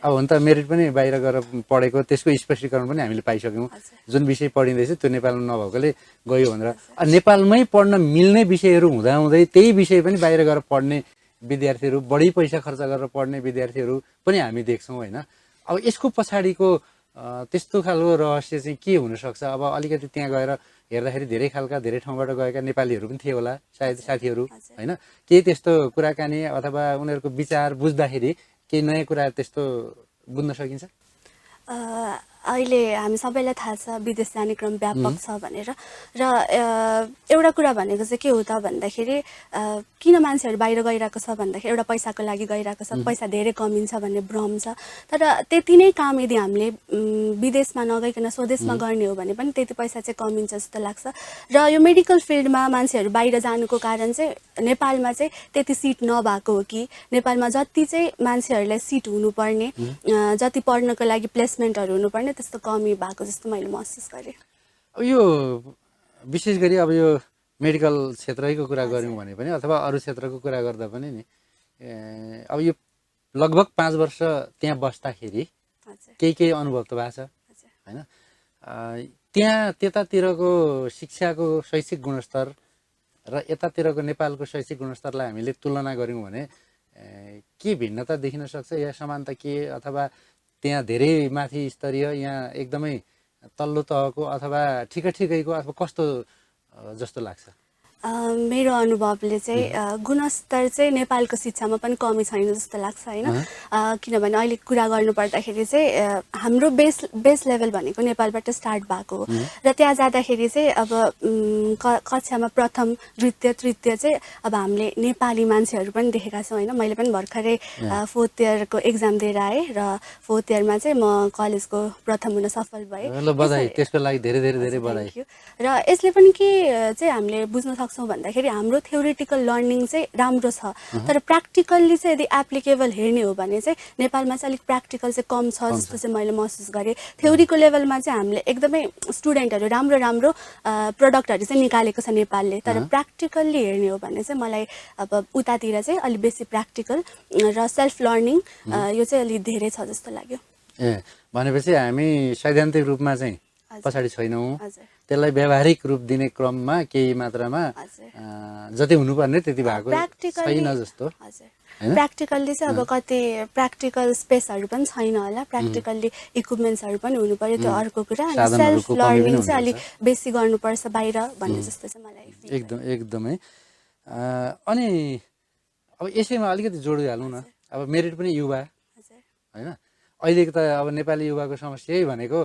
अब हुन त मेरिट पनि बाहिर गएर पढेको, त्यसको स्पष्टीकरण पनि हामीले पाइसक्यौँ। जुन विषय पढिँदैछ त्यो नेपालमा नभएकोले गयो भनेर नेपालमै पढ्न मिल्ने विषयहरू हुँदाहुँदै त्यही विषय पनि बाहिर गएर पढ्ने विद्यार्थीहरू, बढी पैसा खर्च गरेर पढ्ने विद्यार्थीहरू पनि हामी देख्छौँ होइन। अब यसको पछाडिको त्यस्तो खालको रहस्य चाहिँ के हुनसक्छ? अब अलिकति त्यहाँ गएर हेर्दाखेरि धेरै खालका धेरै ठाउँबाट गएका नेपालीहरू पनि थिए होला सायद, साथीहरू होइन? केही त्यस्तो कुराकानी अथवा उनीहरूको विचार बुझ्दाखेरि केही नयाँ कुरा त्यस्तो बुझ्न सकिन्छ? अहिले हामी सबैलाई थाहा छ विदेश जाने क्रम व्यापक छ भनेर, र एउटा कुरा भनेको चाहिँ के हो त भन्दाखेरि किन मान्छेहरू बाहिर गइरहेको छ भन्दाखेरि एउटा पैसाको लागि गइरहेको छ, पैसा धेरै कमिन्छ भन्ने भ्रम छ। तर त्यति नै काम यदि हामीले विदेशमा नगइकन स्वदेशमा गर्ने हो भने पनि त्यति पैसा चाहिँ कमिन्छ जस्तो लाग्छ। र यो मेडिकल फिल्डमा मान्छेहरू बाहिर जानुको कारण चाहिँ नेपालमा चाहिँ त्यति सिट नभएको हो कि नेपालमा जति चाहिँ मान्छेहरूलाई सिट हुनुपर्ने, जति पढ्नको लागि प्लेसमेन्टहरू हुनुपर्ने त्यस्तो कमी भएको जस्तो मैले महसुस गरेँ। अब यो विशेष गरी अब यो मेडिकल क्षेत्रैको कुरा गऱ्यौँ भने पनि अथवा अरू क्षेत्रको कुरा गर्दा पनि नि अब यो लगभग 5 वर्ष त्यहाँ बस्दाखेरि केही अनुभव त भएको छ होइन? त्यहाँ त्यतातिरको शिक्षाको शैक्षिक गुणस्तर र यतातिरको नेपालको शैक्षिक गुणस्तरलाई हामीले तुलना गऱ्यौँ भने के भिन्नता देखिन सक्छ या समानता के, अथवा त्यहाँ धेरै माथि स्तरीय, यहाँ एकदमै तल्लो तहको, अथवा ठिकैको, अथवा कस्तो जस्तो लाग्छ? मेरो अनुभवले चाहिँ गुणस्तर चाहिँ नेपालको शिक्षामा पनि कमी छैन जस्तो लाग्छ होइन। किनभने अहिले कुरा गर्नु पर्दाखेरि चाहिँ हाम्रो बेस लेभल भनेको नेपालबाट स्टार्ट भएको हो र त्यहाँ जाँदाखेरि चाहिँ अब कक्षामा प्रथम द्वितीय तृतीय चाहिँ अब हामीले नेपाली मान्छेहरू पनि देखेका छौँ होइन। मैले पनि भर्खरै 4th इयरको एक्जाम दिएर आएँ र 4th इयरमा चाहिँ म कलेजको प्रथम हुन सफल भएँ। ल बधाई, त्यसको लागि धेरै धेरै धेरै बधाई। र यसले पनि के चाहिँ हामीले बुझ्न सक्छौँ भन्दाखेरि हाम्रो थ्योरिटिकल लर्निङ चाहिँ राम्रो छ, तर प्र्याक्टिकल्ली चाहिँ यदि एप्लिकेबल हेर्ने हो भने चाहिँ नेपालमा चाहिँ अलिक प्र्याक्टिकल चाहिँ कम छ जस्तो चाहिँ मैले महसुस गरेँ। थ्योरीको लेभलमा चाहिँ हामीले एकदमै स्टुडेन्टहरू राम्रो राम्रो प्रडक्टहरू चाहिँ निकालेको छ नेपालले, तर प्र्याक्टिकल्ली हेर्ने हो भने चाहिँ मलाई अब उतातिर चाहिँ अलिक बेसी प्र्याक्टिकल र सेल्फ लर्निङ यो चाहिँ अलिक धेरै छ जस्तो लाग्यो। भनेपछि हामी सैद्धान्तिक रूपमा चाहिँ पछाडि छैनौँ, त्यसलाई व्यावहारिक रूप दिने क्रममा केही मात्रामा जति हुनुपर्ने त्यति भएको छैन जस्तो। प्र्याक्टिकल्ली चाहिँ अब कति प्र्याक्टिकल स्पेसहरू पनि छैन होला, प्र्याक्टिकल्ली इक्विपमेन्ट्सहरू पनि हुनु पर्यो, त्यो अर्को कुरा। सेल्फ लर्निङ चाहिँ अलिक बेसी गर्नुपर्छ बाहिर भन्ने जस्तो चाहिँ मलाई एकदमै। अनि अब यसैमा अलिकति जोडिहालौँ न, अब मेरिट पनि युवा होइन। अहिलेको त अब नेपाली युवाको समस्या यही भनेको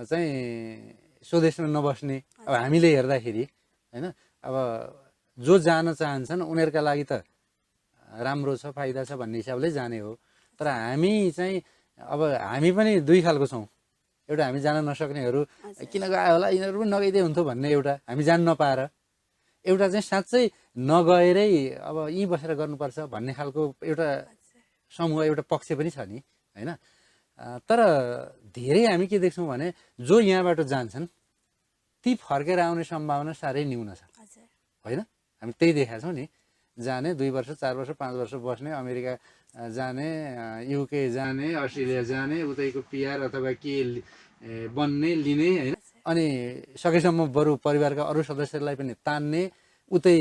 चाहिँ स्वदेशमा नबस्ने। अब हामीले हेर्दाखेरि होइन, अब जो जान चाहन्छन् उनीहरूका लागि त राम्रो छ, फाइदा छ भन्ने हिसाबले जाने हो। तर हामी चाहिँ अब हामी पनि दुई खालको छौँ। एउटा हामी जान नसक्नेहरू, किन गयो होला यिनीहरू पनि नगइदिए हुन्थ्यो भन्ने एउटा, हामी जान नपाएर। एउटा चाहिँ साँच्चै नगएरै अब यहीँ बसेर गर्नुपर्छ भन्ने खालको एउटा समूह, एउटा पक्ष पनि छ नि होइन। तर धेरै हामी के देख्छौँ भने जो यहाँबाट जान्छन् ती फर्केर आउने सम्भावना साह्रै न्यून छ होइन। हामी त्यही देखाएको छौँ नि, जाने 2 वर्ष 4 वर्ष 5 वर्ष बस्ने, अमेरिका जाने, युके जाने, अस्ट्रेलिया जाने, उतैको पिआर अथवा के बन्ने लिने होइन। अनि सकेसम्म बरु परिवारका अरू सदस्यहरूलाई पनि तान्ने, उतै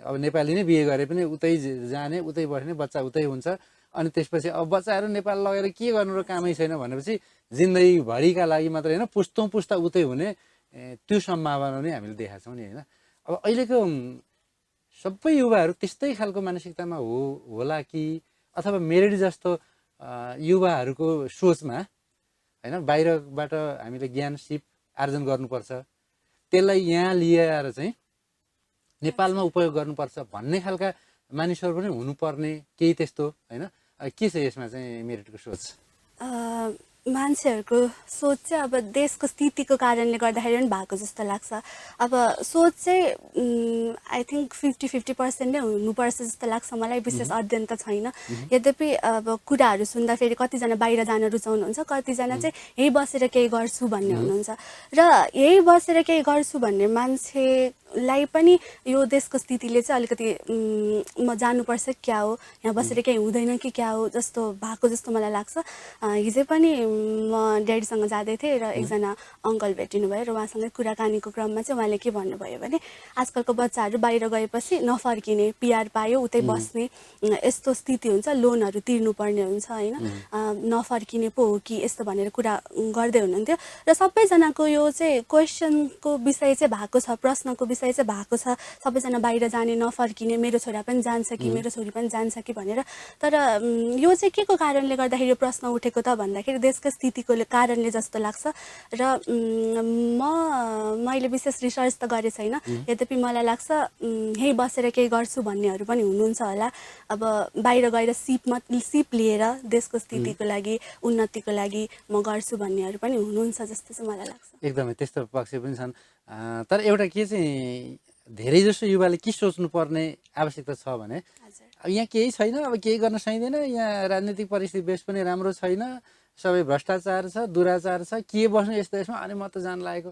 अब नेपाली नै बिहे गरे पनि उतै जाने, उतै बस्ने, बच्चा उतै हुन्छ। अनि त्यसपछि अब बच्चाहरू नेपाल लगेर के गर्नु र कामै छैन भनेपछि जिन्दगीभरिका लागि मात्रै होइन, पुस्तौँ पुस्ता उतै हुने त्यो सम्भावना नै हामीले देखाएको छौँ नि होइन। अब अहिलेको सबै युवाहरू त्यस्तै खालको मानसिकतामा होला कि, अथवा मेरिट जस्तो युवाहरूको सोचमा होइन बाहिरबाट हामीले ज्ञान सिप आर्जन गर्नुपर्छ, त्यसलाई यहाँ लिएर चाहिँ नेपालमा उपयोग गर्नुपर्छ भन्ने खालका मानिसहरू पनि हुनुपर्ने केही त्यस्तो होइन। के छ यसमा चाहिँ मेरिटको सोच? मान्छेहरूको सोच चाहिँ अब देशको स्थितिको कारणले गर्दाखेरि पनि भएको जस्तो लाग्छ। अब सोच चाहिँ आई थिङ्क 50-50% नै हुनुपर्छ जस्तो लाग्छ मलाई। विशेष अध्ययन त छैन, यद्यपि अब कुराहरू सुन्दाखेरि कतिजना बाहिर जान रुचाउनुहुन्छ, कतिजना चाहिँ यहीँ बसेर केही गर्छु भन्ने हुनुहुन्छ। र यहीँ बसेर केही गर्छु भन्ने मान्छेलाई पनि यो देशको स्थितिले चाहिँ अलिकति म जानुपर्छ क्या हो, यहाँ बसेर केही हुँदैन कि क्या हो जस्तो भएको जस्तो मलाई लाग्छ। हिजो पनि म ड्याडीसँग जाँदै थिएँ र एकजना अङ्कल भेटिनु भयो र उहाँसँग कुराकानीको क्रममा चाहिँ उहाँले के भन्नुभयो भने आजकलको बच्चाहरू बाहिर गएपछि नफर्किने, पिआर पायो उतै बस्ने यस्तो स्थिति हुन्छ, लोनहरू तिर्नुपर्ने हुन्छ होइन, नफर्किने पो हो कि यस्तो भनेर कुरा गर्दै हुनुहुन्थ्यो। र सबैजनाको यो चाहिँ क्वेसनको विषय चाहिँ भएको छ, प्रश्नको विषय चाहिँ भएको छ। सबैजना बाहिर जाने, नफर्किने, मेरो छोरा पनि जान्छ कि मेरो छोरी पनि जान्छ कि भनेर। तर यो चाहिँ के को कारणले गर्दाखेरि यो प्रश्न उठेको त भन्दाखेरि देशको स्थितिको कारणले जस्तो लाग्छ। र मैले विशेष रिसर्च त गरेँ छैन, यद्यपि मलाई लाग्छ यहीँ बसेर केही गर्छु भन्नेहरू पनि हुनुहुन्छ होला। अब बाहिर गएर सिप लिएर देशको स्थितिको लागि, उन्नतिको लागि म गर्छु भन्नेहरू पनि हुनुहुन्छ जस्तो चाहिँ मलाई लाग्छ। एकदमै त्यस्तो पक्ष पनि छन्। तर एउटा के चाहिँ धेरै जसो युवाले के सोच्नुपर्ने आवश्यकता छ भने अब यहाँ केही छैन, अब केही गर्न सकिँदैन, यहाँ राजनीतिक परिस्थिति बेस पनि राम्रो छैन, सबै भ्रष्टाचार छ, दुराचार छ, के बस्नु यस्तो यसमा, अनि म त जान लागेको।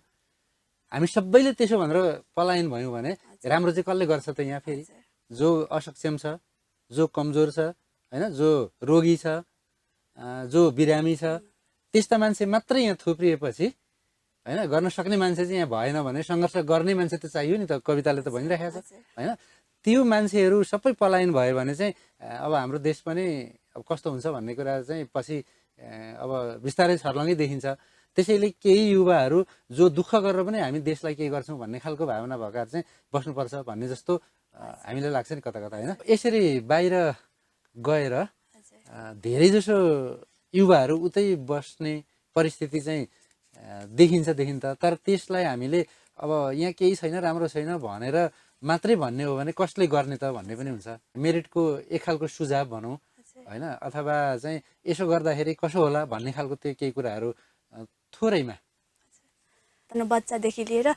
हामी सबैले त्यसो भनेर पलायन भयौँ भने राम्रो चाहिँ कसले गर्छ त यहाँ? फेरि जो असक्षम छ, जो कमजोर छ होइन, जो रोगी छ, जो बिरामी छ, त्यस्ता मान्छे मात्रै यहाँ थुप्रिएपछि होइन, गर्न सक्ने मान्छे चाहिँ यहाँ भएन भने सङ्घर्ष गर्ने मान्छे त चाहियो नि त, कविताले त भनिराखेको छ होइन। त्यो मान्छेहरू सबै पलायन भयो भने चाहिँ अब हाम्रो देश पनि अब कस्तो हुन्छ भन्ने कुरा चाहिँ पछि अब बिस्तारै छर्लङ्गै देखिन्छ। त्यसैले केही युवाहरू जो दुःख गरेर पनि हामी देशलाई केही गर्छौँ भन्ने खालको भावना भएकाहरू चाहिँ बस्नुपर्छ भन्ने जस्तो हामीलाई लाग्छ नि कता कता होइन। यसरी बाहिर गएर धेरै जसो युवाहरू उतै बस्ने परिस्थिति चाहिँ देखिन्छ त। तर त्यसलाई हामीले अब यहाँ केही छैन, राम्रो छैन भनेर मात्रै भन्ने हो भने कसले गर्ने त भन्ने पनि हुन्छ। मेरिटको एक खालको सुझाव भनौँ होइन, अथवा चाहिँ यसो गर्दाखेरि कसो होला भन्ने खालको त्यो केही कुराहरू थोरैमा। बच्चादेखि लिएर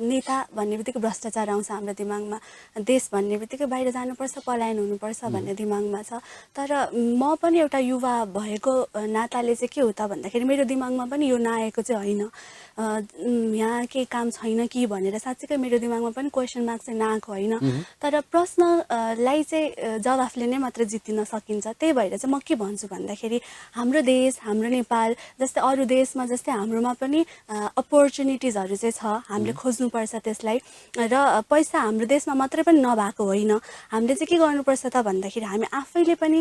नेता भन्ने बित्तिकै भ्रष्टाचार आउँछ हाम्रो दिमागमा, देश भन्ने बित्तिकै बाहिर जानुपर्छ, पलायन हुनुपर्छ भन्ने दिमागमा छ। तर म पनि एउटा युवा भएको नाताले चाहिँ के हो त भन्दाखेरि मेरो दिमागमा पनि यो नआएको चाहिँ होइन, यहाँ केही काम छैन कि भनेर साँच्चीकै मेरो दिमागमा पनि क्वेसन मार्क चाहिँ नआएको होइन। तर प्रश्नलाई चाहिँ जवाफले नै मात्र जितिन सकिन्छ। त्यही भएर चाहिँ म के भन्छु भन्दाखेरि हाम्रो देश, हाम्रो नेपाल जस्तै अरू देशमा जस्तै हाम्रोमा पनि अपर्च्युनिटिजहरू चाहिँ छ, हामीले खोज्नुपर्छ त्यसलाई। र पैसा हाम्रो देशमा मात्रै पनि नभएको होइन, हामीले चाहिँ के गर्नुपर्छ त भन्दाखेरि हामी आफैले पनि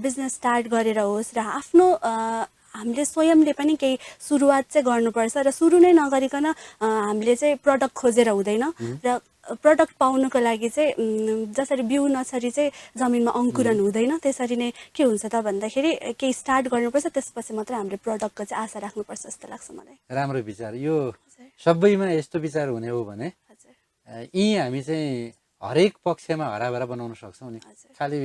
बिजनेस स्टार्ट गरेर होस् र आफ्नो हामीले स्वयंले पनि केही सुरुवात चाहिँ गर्नुपर्छ। र सुरु नै नगरिकन हामीले चाहिँ प्रडक्ट खोजेर हुँदैन। र प्रडक्ट पाउनुको लागि चाहिँ जसरी बिउ नर्सरी चाहिँ जमिनमा अङ्कुरन हुँदैन, त्यसरी नै के हुन्छ त भन्दाखेरि केही स्टार्ट गर्नुपर्छ, त्यसपछि मात्रै हामीले प्रडक्टको चाहिँ आशा राख्नुपर्छ जस्तो लाग्छ मलाई। राम्रो विचार। यो सबैमा यस्तो विचार हुने हो भने यी हामी चाहिँ हरेक पक्षमा हराभरा बनाउन सक्छौँ नि। खालि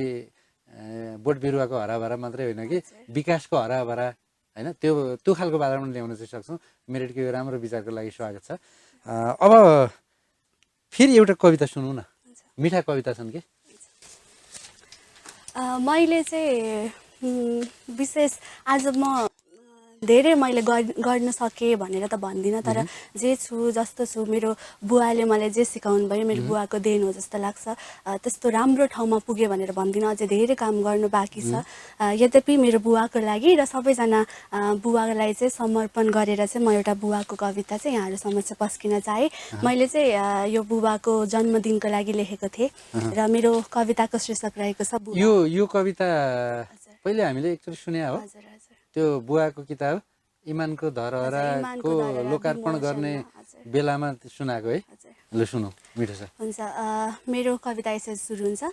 बोट बिरुवाको हराभरा मात्रै होइन कि विकासको हराभरा होइन, त्यो खालको वातावरण ल्याउन चाहिँ सक्छौँ। मेरिटको यो राम्रो विचारको लागि स्वागत छ। अब फेरि एउटा कविता सुनौँ न, मिठा कविता छन् कि? मैले चाहिँ विशेष आज म धेरै मैले गर्न सकेँ भनेर त भन्दिनँ, तर जे छु जस्तो छु, मेरो बुवाले मलाई जे सिकाउनु भयो मेरो बुवाको देन हो जस्तो लाग्छ। त्यस्तो राम्रो ठाउँमा पुगेँ भनेर भन्दिनँ, अझै धेरै काम गर्नु बाँकी छ। यद्यपि मेरो बुवाको लागि र सबैजना बुवालाई चाहिँ समर्पण गरेर चाहिँ म एउटा बुवाको कविता चाहिँ यहाँहरू समक्ष पस्किन चाहेँ। मैले चाहिँ यो बुबाको जन्मदिनको लागि लेखेको थिएँ र मेरो कविताको शीर्षक रहेको छ बुबा। यो कविता पहिले हामीले एकचोटि सुने हो। त्यो बुवाको किताब इमानको धरहराको लोकार्पण गर्ने बेलामा सुनाएको है। ल सुनौ, मिठो छ। हुन्छ, मेरो कविता यसरी सुरु हुन्छ।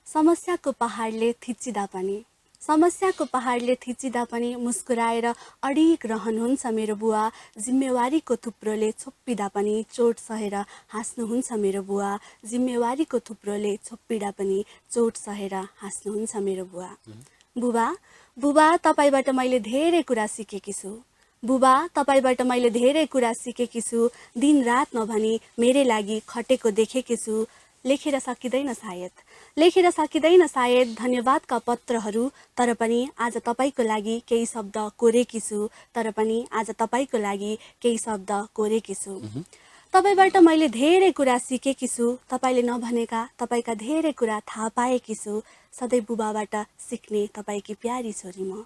समस्याको पहाडले थिचिँदा पनि, समस्याको पहाडले थिचिँदा पनि मुस्कुराएर अडिग रहनुहुन्छ मेरो बुवा। जिम्मेवारीको थुप्रोले छोप्पिँदा पनि चोट सहेर हाँस्नुहुन्छ मेरो बुवा। जिम्मेवारीको थुप्रोले छोप्पिँदा पनि चोट सहेर हाँस्नुहुन्छ मेरो बुवा। बुबा तपाईँबाट मैले धेरै कुरा सिकेकी छु। बुबा तपाईँबाट मैले धेरै कुरा सिकेकी छु। दिन रात नभनी मेरै लागि खटेको देखेकी छु। लेखेर सकिँदैन सायद धन्यवादका पत्रहरू, तर पनि आज तपाईँको लागि केही शब्द कोरेकी छु। तर पनि आज तपाईँको लागि केही शब्द कोरेकी छु। तपाईँबाट मैले धेरै कुरा सिकेकी छु। तपाईँले नभनेका तपाईँका धेरै कुरा थाहा पाएकी छु। सधैँ बुबाबाट सिक्ने तपाईँकी प्यारी छोरी म।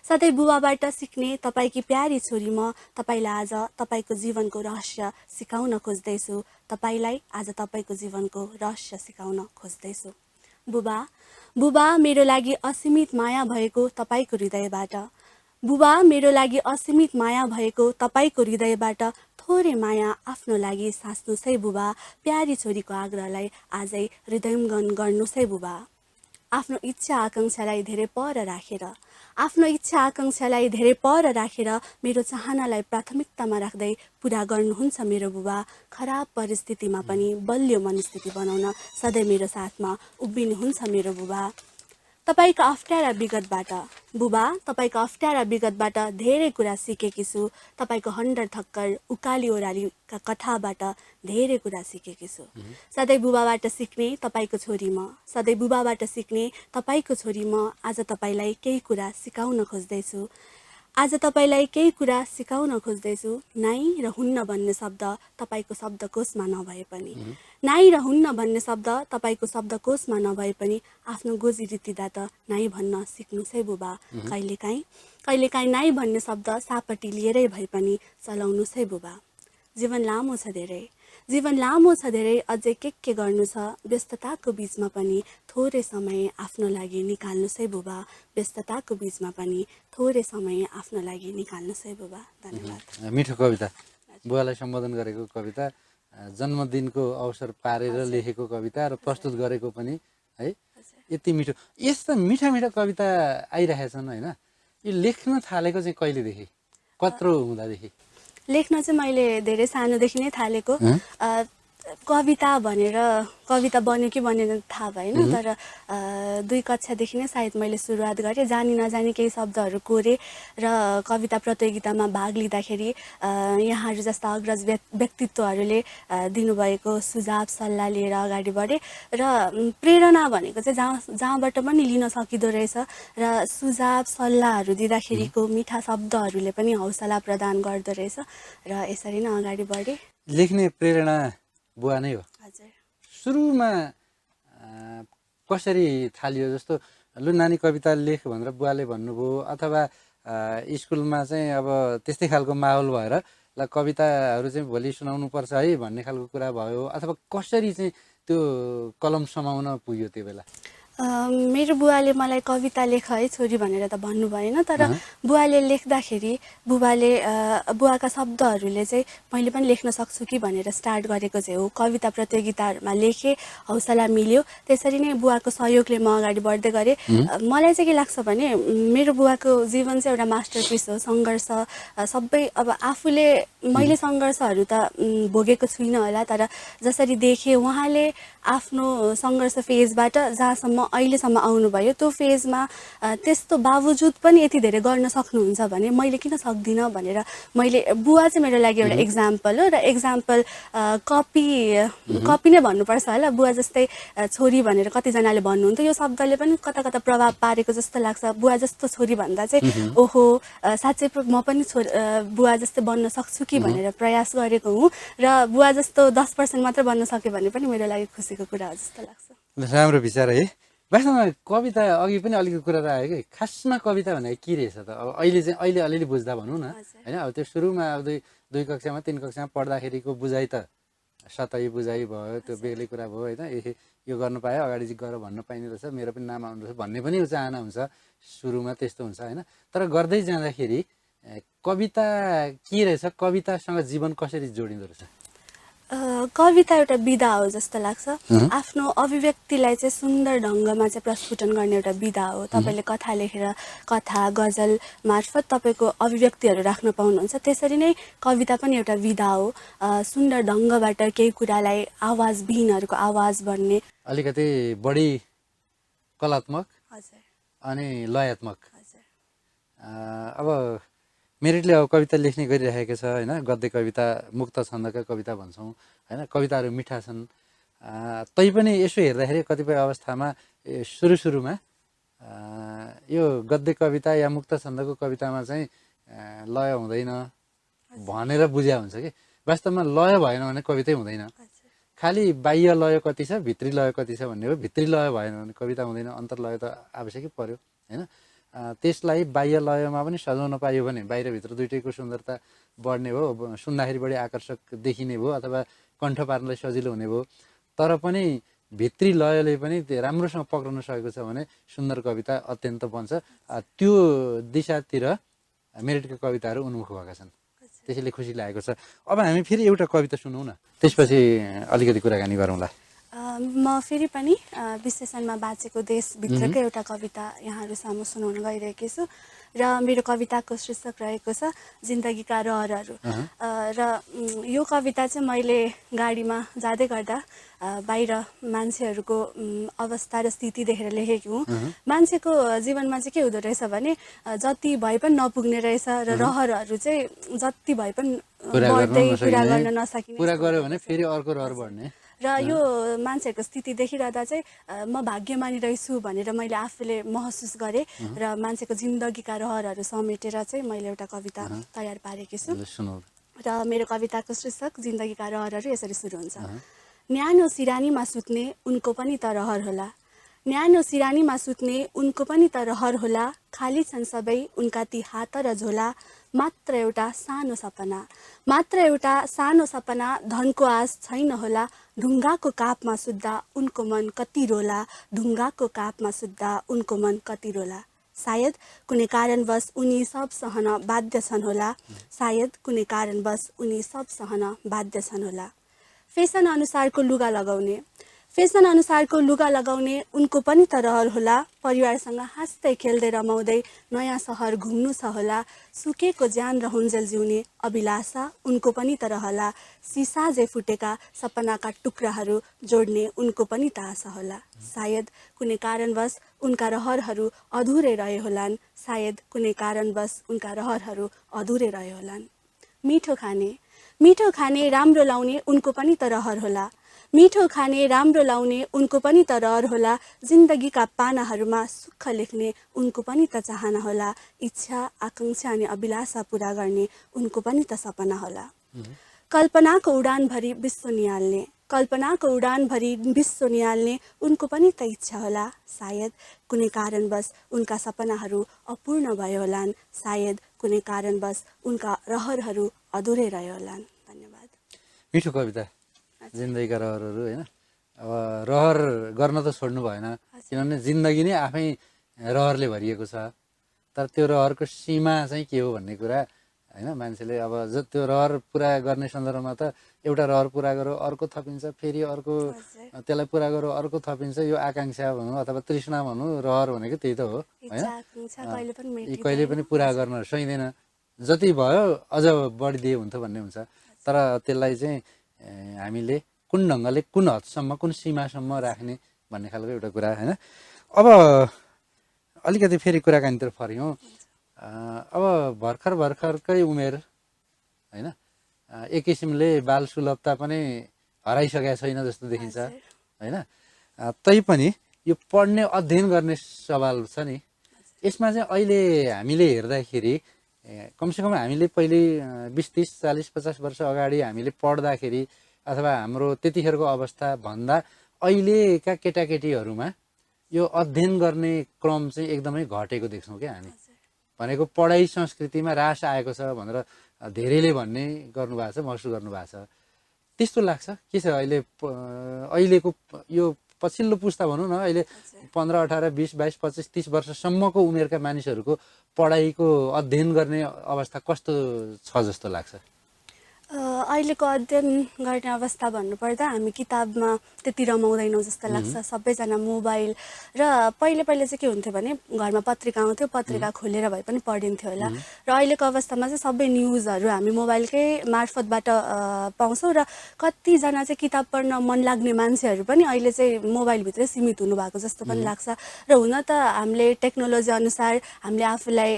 सधैँ बुबाबाट सिक्ने तपाईँकी प्यारी छोरी म। तपाईँलाई आज तपाईँको जीवनको रहस्य सिकाउन खोज्दैछु। तपाईँलाई आज तपाईँको जीवनको रहस्य सिकाउन खोज्दैछु। बुबा मेरो लागि असीमित माया भएको तपाईँको हृदयबाट। बुबा मेरो लागि असीमित माया भएको तपाईँको हृदयबाट थोरै माया आफ्नो लागि साच्नुहोस् है बुबा। प्यारी छोरीको आग्रहलाई आजै हृदयङ्गम गर्नुहोस् है बुबा। आफ्नो इच्छा आकाङ्क्षालाई धेरै पर राखेर मेरो चाहनालाई प्राथमिकतामा राख्दै पुरा गर्नुहुन्छ मेरो बुबा। खराब परिस्थितिमा पनि बलियो मनस्थिति बनाउन सधैँ मेरो साथमा उभिनुहुन्छ मेरो बुबा। तपाईँको अप्ठ्यारा विगतबाट धेरै कुरा सिकेकी छु। तपाईँको हन्डर थक्कर उकाली ओह्रालीका कथाबाट धेरै कुरा सिकेकी छु। सधैँ बुबाबाट सिक्ने तपाईँको छोरी म। सधैँ बुबाबाट सिक्ने तपाईँको छोरी म। आज तपाईँलाई केही कुरा सिकाउन खोज्दैछु। नाइ र हुन्न भन्ने शब्द तपाईँको शब्दकोशमा नभए पनि, नाइ र हुन्न भन्ने शब्द तपाईँको शब्दकोशमा नभए पनि आफ्नो गोजी रीतिदा त नाइ भन्न सिक्नुहोस् है बुबा। कहिलेकाहीँ नाइ भन्ने शब्द सापट्टि लिएरै भए पनि चलाउनुहोस् है बुबा। जीवन लामो छ धेरै, जीवन लामो छ धेरै, अझै के गर्नु छ, व्यस्तताको बिचमा पनि थोरै समय आफ्नो लागि निकाल्नुहोस् है बुबा, व्यस्तताको बिचमा पनि थोरै समय आफ्नो लागि निकाल्नुहोस् है बुबा। धन्यवाद। मिठो कविता, बुवालाई सम्बोधन गरेको कविता, जन्मदिनको अवसर पारेर लेखेको कविता र प्रस्तुत गरेको पनि है, यति मिठो। यस्ता मिठा मिठा कविता आइरहेछन् होइन। यो लेख्न थालेको चाहिँ कहिलेदेखि, कत्रो हुँदादेखि? लेख्न चाहिँ मैले धेरै सानोदेखि नै थालेको। कविता भनेर कविता बन्यो कि बनेन थाहा भएन, तर 2 कक्षादेखि नै सायद मैले सुरुवात गरेँ। जानी नजानी केही शब्दहरू कोरेँ र कविता प्रतियोगितामा भाग लिँदाखेरि यहाँहरू जस्ता अग्रज व्यक्तित्वहरूले दिनुभएको सुझाव सल्लाह लिएर अगाडि बढेँ र प्रेरणा भनेको चाहिँ जहाँबाट पनि लिन सकिँदो रहेछ र सुझाव सल्लाहहरू दिँदाखेरिको मिठा शब्दहरूले पनि हौसला प्रदान गर्दो रहेछ र यसरी नै अगाडि बढेँ। लेख्ने प्रेरणा बुवा नै हो। हजुर। सुरुमा कसरी थालियो? जस्तो लु नानी कविता लेख भनेर बुवाले भन्नुभयो, अथवा स्कुलमा चाहिँ अब त्यस्तै खालको माहौल भएर ल कविताहरू चाहिँ भोलि सुनाउनु पर्छ है भन्ने खालको कुरा भयो, अथवा कसरी चाहिँ त्यो कलम समाउन पुग्यो त्यो बेला? मेरो बुवाले मलाई कविता लेख है छोरी भनेर त भन्नु भएन, तर बुवाले लेख्दाखेरि बुवाका शब्दहरूले चाहिँ मैले पनि लेख्न सक्छु कि भनेर स्टार्ट गरेको चाहिँ हो। कविता प्रतियोगिताहरूमा लेखेँ, हौसला मिल्यो, त्यसरी नै बुवाको सहयोगले म अगाडि बढ्दै गरेँ। मलाई चाहिँ के लाग्छ भने मेरो बुवाको जीवन चाहिँ एउटा मास्टरपिस हो। सङ्घर्ष सबै, अब आफूले मैले सङ्घर्षहरू त भोगेको छुइनँ होला, तर जसरी देखेँ उहाँले आफ्नो सङ्घर्ष फेजबाट जहाँसम्म अहिलेसम्म आउनुभयो, त्यो फेजमा त्यस्तो बावजुद पनि यति धेरै गर्न सक्नुहुन्छ भने मैले किन सक्दिनँ भनेर मैले, बुवा चाहिँ मेरो लागि एउटा एक्जाम्पल हो। र एक्जाम्पल कपी नै भन्नुपर्छ होला। बुवा जस्तै छोरी भनेर कतिजनाले भन्नुहुन्थ्यो, यो शब्दले पनि कता कता प्रभाव पारेको जस्तो लाग्छ। बुवा जस्तो छोरी भन्दा चाहिँ ओहो साँच्चै म पनि बुवा जस्तै बन्न सक्छु कि भनेर प्रयास गरेको हुँ, र बुवा जस्तो 10% मात्र बन्न सक्यो भने पनि मेरो लागि खुसीको कुरा हो जस्तो लाग्छ। राम्रो विचार है। वास्तवमा कविता अघि पनि अलिकति कुरा आयो कि खासमा कविता भनेको के रहेछ त? अब अहिले अलिअलि बुझ्दा भनौँ न होइन। अब त्यो सुरुमा अब 2 कक्षामा 3 कक्षामा पढ्दाखेरिको बुझाइ त सतै बुझाइ भयो, त्यो बेग्लै कुरा भयो होइन। यो गर्नु पायो, अगाडि चाहिँ गर भन्न पाइने रहेछ, मेरो पनि नाम आउनु रहेछ भन्ने पनि चाहना हुन्छ, सुरुमा त्यस्तो हुन्छ होइन। तर गर्दै जाँदाखेरि कविता के रहेछ, कवितासँग जीवन कसरी जोडिँदो रहेछ? कविता एउटा विधा हो जस्तो लाग्छ। आफ्नो अभिव्यक्तिलाई चाहिँ सुन्दर ढङ्गमा चाहिँ प्रस्फुटन गर्ने एउटा विधा हो। तपाईँले कथा लेखेर कथा गजल मार्फत तपाईँको अभिव्यक्तिहरू राख्न पाउनुहुन्छ। त्यसरी नै कविता पनि एउटा विधा हो, सुन्दर ढङ्गबाट केही कुरालाई आवाजविहीनहरूको आवाज बन्ने, अलिकति बढी कलात्मक अनि लयात्मक। अब मेरिटले अब कविता लेख्ने गरिरहेको छ होइन। गद्य कविता, मुक्त छन्दका कविता भन्छौँ होइन। कविताहरू मिठा छन्, तैपनि यसो हेर्दाखेरि कतिपय अवस्थामा सुरुमा यो गद्य कविता या मुक्त छन्दको कवितामा चाहिँ लय हुँदैन भनेर बुझ्या हुन्छ कि वास्तवमा लय भएन भने कवितै हुँदैन। खालि बाह्य लय कति छ, भित्री लय कति छ भन्ने हो। भित्री लय भएन भने कविता हुँदैन, अन्तर्लय त आवश्यकै पर्यो होइन। त्यसलाई बाह्य लयमा पनि सजाउन पाइयो भने बाहिरभित्र दुइटैको सुन्दरता बढ्ने भयो, सुन्दाखेरि बढी आकर्षक देखिने भयो, अथवा कण्ठ पार्नलाई सजिलो हुने भयो। तर पनि भित्री लयले पनि राम्रोसँग पक्राउन सकेको छ भने सुन्दर कविता अत्यन्त बन्छ। त्यो दिशातिर मेरिटका कविताहरू उन्मुख भएका छन्, त्यसैले खुसी लागेको छ। अब हामी फेरि एउटा कविता सुनौँ न, त्यसपछि अलिकति कुराकानी गरौँला। म फेरि पनि विश्लेषणमा बाँचेको देशभित्रकै एउटा कविता यहाँहरू सामु सुनाउन गइरहेकी छु र मेरो कविताको शीर्षक रहेको छ जिन्दगीका रहरहरू। र यो कविता चाहिँ मैले गाडीमा जाँदै गर्दा बाहिर मान्छेहरूको अवस्था र स्थिति देखेर लेखेकी हुँ। मान्छेको जीवनमा चाहिँ के हुँदो रहेछ भने जति भए पनि नपुग्ने रहेछ र रहरहरू चाहिँ जति भए पनि बढ्दै पुरा गर्न नसकिने, पुरा गर्यो भने फेरि अर्को रहर बढ्ने। र यो मान्छेहरूको स्थिति देखिरहँदा चाहिँ म भाग्यमानी रहेछु भनेर मैले आफूले महसुस गरेँ र मान्छेको जिन्दगीका रहरहरू समेटेर चाहिँ मैले एउटा कविता तयार पारेकी छु। र मेरो कविताको शीर्षक जिन्दगीका रहरहरू यसरी सुरु हुन्छ। न्यानो सिरानीमा सुत्ने उनको पनि त रहर होला, न्यानो सिरानीमा सुत्ने उनको पनि त रहर होला, खाली छन् सबै उनका ती हात र झोला, मात्र एउटा सानो सपना, मात्र एउटा सानो सपना, धनको आश छैन होला, ढुङ्गाको कापमा सुत्दा उनको मन कति रोला, ढुङ्गाको कापमा सुत्दा उनको मन कति रोला। सायद कुनै कारणवश उनी सब सहन बाध्य छन् होला, सायद कुनै कारणवश उनी सब सहन बाध्य छन् होला। फेसन अनुसारको लुगा लगाउने, फेसन अनुसारको लुगा लगाउने उनको पनि त रहर होला, परिवारसँग हाँस्दै खेल्दै रमाउँदै नयाँ सहर घुम्नु छ होला, सुकेको ज्यान रहन्जेल जिउने अभिलाषा उनको पनि त रहला, सिसाझै फुटेका सपनाका टुक्राहरू जोड्ने उनको पनि त आशा होला। सायद कुनै कारणवश उनका रहरहरू अधुरै रहे होलान्, सायद कुनै कारणवश उनका रहरहरू अधुरै रहे होलान्। मिठो खाने, मिठो खाने राम्रो लाउने उनको पनि त रहर होला, मिठो खाने राम्रो लाउने उनको पनि त रहर होला, जिन्दगीका पानाहरूमा सुख लेख्ने उनको पनि त चाहना होला, इच्छा आकाङ्क्षा अनि अभिलाषा पुरा गर्ने उनको पनि त सपना होला। कल्पनाको उडानभरि विश्व निहाल्ने, कल्पनाको उडानभरि विश्व निहाल्ने उनको पनि त इच्छा होला, सायद कुनै कारणवश उनका सपनाहरू अपूर्ण भयो होलान्, सायद कुनै कारणवश उनका रहरहरू अधुरै रह्यो होलान्। धन्यवाद। मिठो कविता, जिन्दगीका रहरहरू होइन। अब रहर गर्न त छोड्नु भएन, किनभने जिन्दगी नै आफै रहरले भरिएको छ। तर त्यो रहरको सीमा चाहिँ के हो भन्ने कुरा होइन, मान्छेले अब त्यो रहर पुरा गर्ने सन्दर्भमा त एउटा रहर पुरा गरो अर्को थपिन्छ, फेरि अर्को त्यसलाई पुरा गरो अर्को थपिन्छ। यो आकाङ्क्षा भनौँ अथवा तृष्णा भनौँ, रहर भनेको त्यही त हो होइन। कहिले पनि पुरा गर्न सकिँदैन, जति भयो अझ बढी दिए हुन्थ्यो भन्ने हुन्छ। तर त्यसलाई चाहिँ हामीले कुन ढङ्गले कुन हदसम्म कुन सीमासम्म राख्ने भन्ने खालको एउटा कुरा होइन। अब अलिकति फेरि कुराकानीतिर फर्यौँ। अब भर्खरकै उमेर होइन, एक किसिमले बाल सुलभता पनि हराइसकेको छैन जस्तो देखिन्छ होइन। तैपनि यो पढ्ने अध्ययन गर्ने सवाल छ नि, यसमा चाहिँ अहिले हामीले हेर्दाखेरि कमसेकम हामीले पहिले 20, 30, 40, 50 वर्ष अगाडि हामीले पढ्दाखेरि अथवा हाम्रो त्यतिखेरको अवस्था भन्दा अहिलेका केटाकेटीहरूमा यो अध्ययन गर्ने क्रम चाहिँ एकदमै घटेको देख्छौँ क्या हामी। भनेको पढाइ संस्कृतिमा ह्रास आएको छ भनेर धेरैले भन्ने गर्नुभएको छ, महसुस गर्नुभएको छ। त्यस्तो लाग्छ के छ अहिलेको यो पछिल्लो पुस्ता भनौँ न, अहिले 15, 18, 20, 22, 25, 30 वर्षसम्मको उमेरका मानिसहरूको पढाइको अध्ययन गर्ने अवस्था कस्तो छ जस्तो लाग्छ? अहिलेको अध्ययन गर्ने अवस्था भन्नुपर्दा हामी किताबमा त्यति रमाउँदैनौँ जस्तो लाग्छ। सबैजना मोबाइल र पहिले चाहिँ के हुन्थ्यो भने घरमा पत्रिका आउँथ्यो, पत्रिका खोलेर भए पनि पढिन्थ्यो होला। र अहिलेको अवस्थामा चाहिँ सबै न्युजहरू हामी मोबाइलकै मार्फतबाट पाउँछौँ। र कतिजना चाहिँ किताब पढ्न मन लाग्ने मान्छेहरू पनि अहिले चाहिँ मोबाइलभित्रै सीमित हुनुभएको जस्तो पनि लाग्छ। र हुन त हामीले टेक्नोलोजी अनुसार हामीले आफूलाई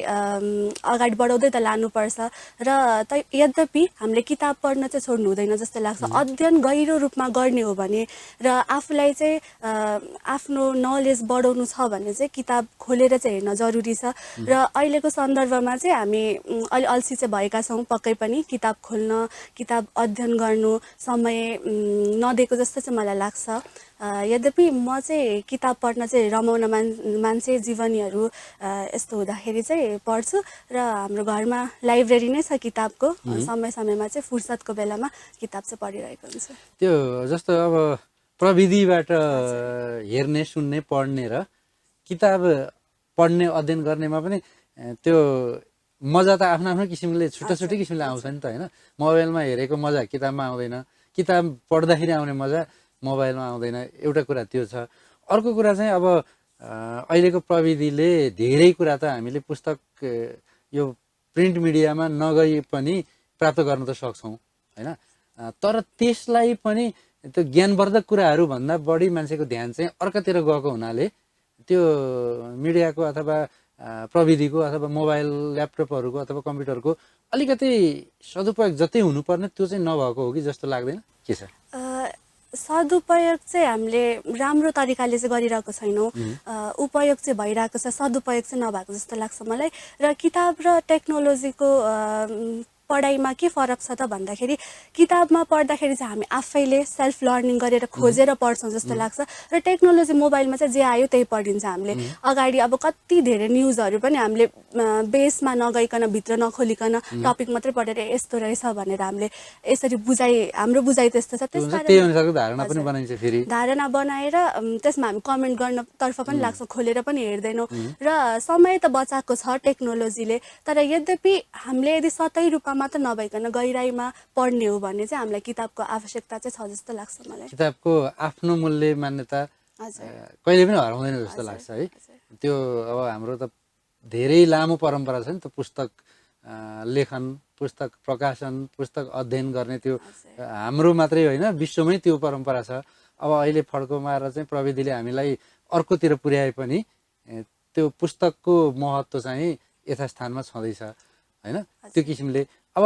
अगाडि बढाउँदै त लानुपर्छ। र यद्यपि हामीले किताब पढ्न चाहिँ छोड्नु हुँदैन जस्तो लाग्छ। अध्ययन गहिरो रूपमा गर्ने हो भने र आफूलाई चाहिँ आफ्नो नलेज बढाउनु छ भने चाहिँ किताब खोलेर चाहिँ हेर्न जरुरी छ। र अहिलेको सन्दर्भमा चाहिँ हामी अलि अल्छी चाहिँ भएका छौँ पक्कै पनि। किताब खोल्न, किताब अध्ययन गर्नु समय नदिएको जस्तो चाहिँ मलाई लाग्छ। यद्यपि म चाहिँ किताब पढ्न चाहिँ रमाउन मान्छे, जीवनीहरू यस्तो हुँदाखेरि चाहिँ पढ्छु। र हाम्रो घरमा लाइब्रेरी नै छ किताबको, समयमा चाहिँ फुर्सदको बेलामा किताब चाहिँ पढिरहेको हुन्छ। त्यो जस्तो अब प्रविधिबाट हेर्ने, सुन्ने, पढ्ने र किताब पढ्ने अध्ययन गर्नेमा पनि त्यो मजा त आफ्नो आफ्नो किसिमले छुट्टै किसिमले आउँछ नि त होइन। मोबाइलमा हेरेको मजा किताबमा आउँदैन, किताब पढ्दाखेरि आउने मजा मोबाइलमा आउँदैन। एउटा कुरा त्यो छ। अर्को कुरा चाहिँ अब अहिलेको प्रविधिले धेरै कुरा त हामीले पुस्तक यो प्रिन्ट मिडियामा नगई पनि प्राप्त गर्न त सक्छौँ होइन। तर त्यसलाई पनि त्यो ज्ञानवर्धक कुराहरू भन्दा बढी मान्छेको ध्यान चाहिँ अर्कातिर गएको हुनाले त्यो मिडियाको अथवा प्रविधिको अथवा मोबाइल ल्यापटपहरूको अथवा कम्प्युटरको अलिकति सदुपयोग जति हुनुपर्ने त्यो चाहिँ नभएको हो कि जस्तो लाग्दैन के छ? सदुपयोग चाहिँ हामीले राम्रो तरिकाले चाहिँ गरिरहेको छैनौँ। उपयोग चाहिँ भइरहेको छ, सदुपयोग चाहिँ नभएको जस्तो लाग्छ मलाई। र किताब र टेक्नोलोजीको पढाइमा के फरक छ त भन्दाखेरि किताबमा पढ्दाखेरि चाहिँ हामी आफैले सेल्फ लर्निङ गरेर खोजेर पढ्छौँ जस्तो लाग्छ र टेक्नोलोजी मोबाइलमा चाहिँ जे आयो त्यही पढिन्छ हामीले अगाडि अब कति धेरै न्युजहरू पनि हामीले बेसमा नगइकन भित्र नखोलिकन टपिक मात्रै पढेर यस्तो रहेछ भनेर हामीले यसरी हाम्रो बुझाइ त्यस्तो छ त्यही अनुसारको धारणा पनि बनाइन्छ फेरि धारणा बनाएर त्यसमा हामी कमेन्ट गर्नतर्फ पनि लाग्छौँ खोलेर पनि हेर्दैनौँ र समय त बचाएको छ टेक्नोलोजीले तर यद्यपि हामीले यदि सतै रूपमा मात्र नभइकन गहिराइमा पढ्ने हो भने चाहिँ हामीलाई किताबको आवश्यकता चाहिँ छ जस्तो लाग्छ मलाई किताबको आफ्नो मूल्य मान्यता कहिले पनि हराउँदैन जस्तो लाग्छ है त्यो अब हाम्रो त धेरै लामो परम्परा छ नि त पुस्तक लेखन पुस्तक प्रकाशन पुस्तक अध्ययन गर्ने त्यो हाम्रो मात्रै होइन विश्वमै त्यो परम्परा छ अब अहिले फड्को मारेर चाहिँ प्रविधिले हामीलाई अर्कोतिर पुर्याए पनि त्यो पुस्तकको महत्त्व चाहिँ यथास्थानमा छँदैछ होइन त्यो किसिमले अब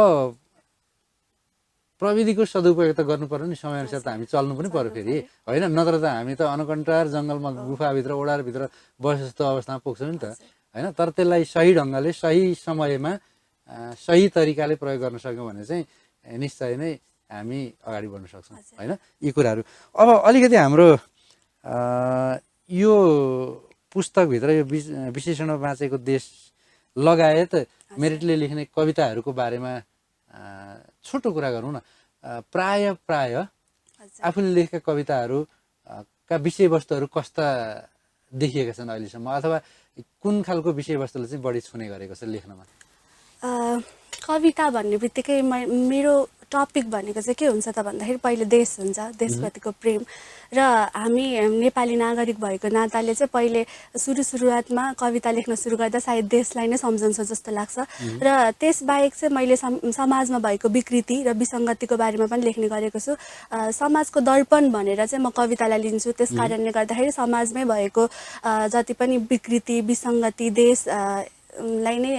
प्रविधिको सदुपयोग त गर्नु पर्यो नि समयअनुसार त हामी चल्नु पनि पर्यो फेरि होइन नत्र त हामी त अनकन्टार जङ्गलमा गुफाभित्र ओडारभित्र बसे जस्तो अवस्थामा पुग्छौँ नि त होइन तर त्यसलाई सही ढङ्गले सही समयमा सही तरिकाले प्रयोग गर्न सक्यौँ भने चाहिँ निश्चय नै हामी अगाडि बढ्न सक्छौँ होइन यी कुराहरू अब अलिकति हाम्रो यो पुस्तकभित्र यो विशेषणमा बाँचेको देश लगायत मेरिटले लेख्ने कविताहरूको बारेमा छोटो कुरा गरौँ न प्राय आफूले लेखेका कविताहरूका विषयवस्तुहरू कस्ता देखिएका छन् अहिलेसम्म अथवा कुन खालको विषयवस्तुले चाहिँ बढी छुने गरेको छ लेख्नमा कविता भन्ने बित्तिकै मेरो टपिक भनेको चाहिँ के हुन्छ त भन्दाखेरि पहिले देश हुन्छ देशप्रतिको प्रेम र हामी नेपाली नागरिक भएको नाताले चाहिँ पहिले सुरुवातमा कविता लेख्न सुरु गर्दा सायद देशलाई नै सम्झन्छ जस्तो लाग्छ र त्यसबाहेक चाहिँ मैले समाजमा भएको विकृति र विसङ्गतिको बारेमा पनि लेख्ने गरेको छु समाजको दर्पण भनेर चाहिँ म कवितालाई लिन्छु त्यस कारणले गर्दाखेरि समाजमै भएको जति पनि विकृति विसङ्गति देश लाई नै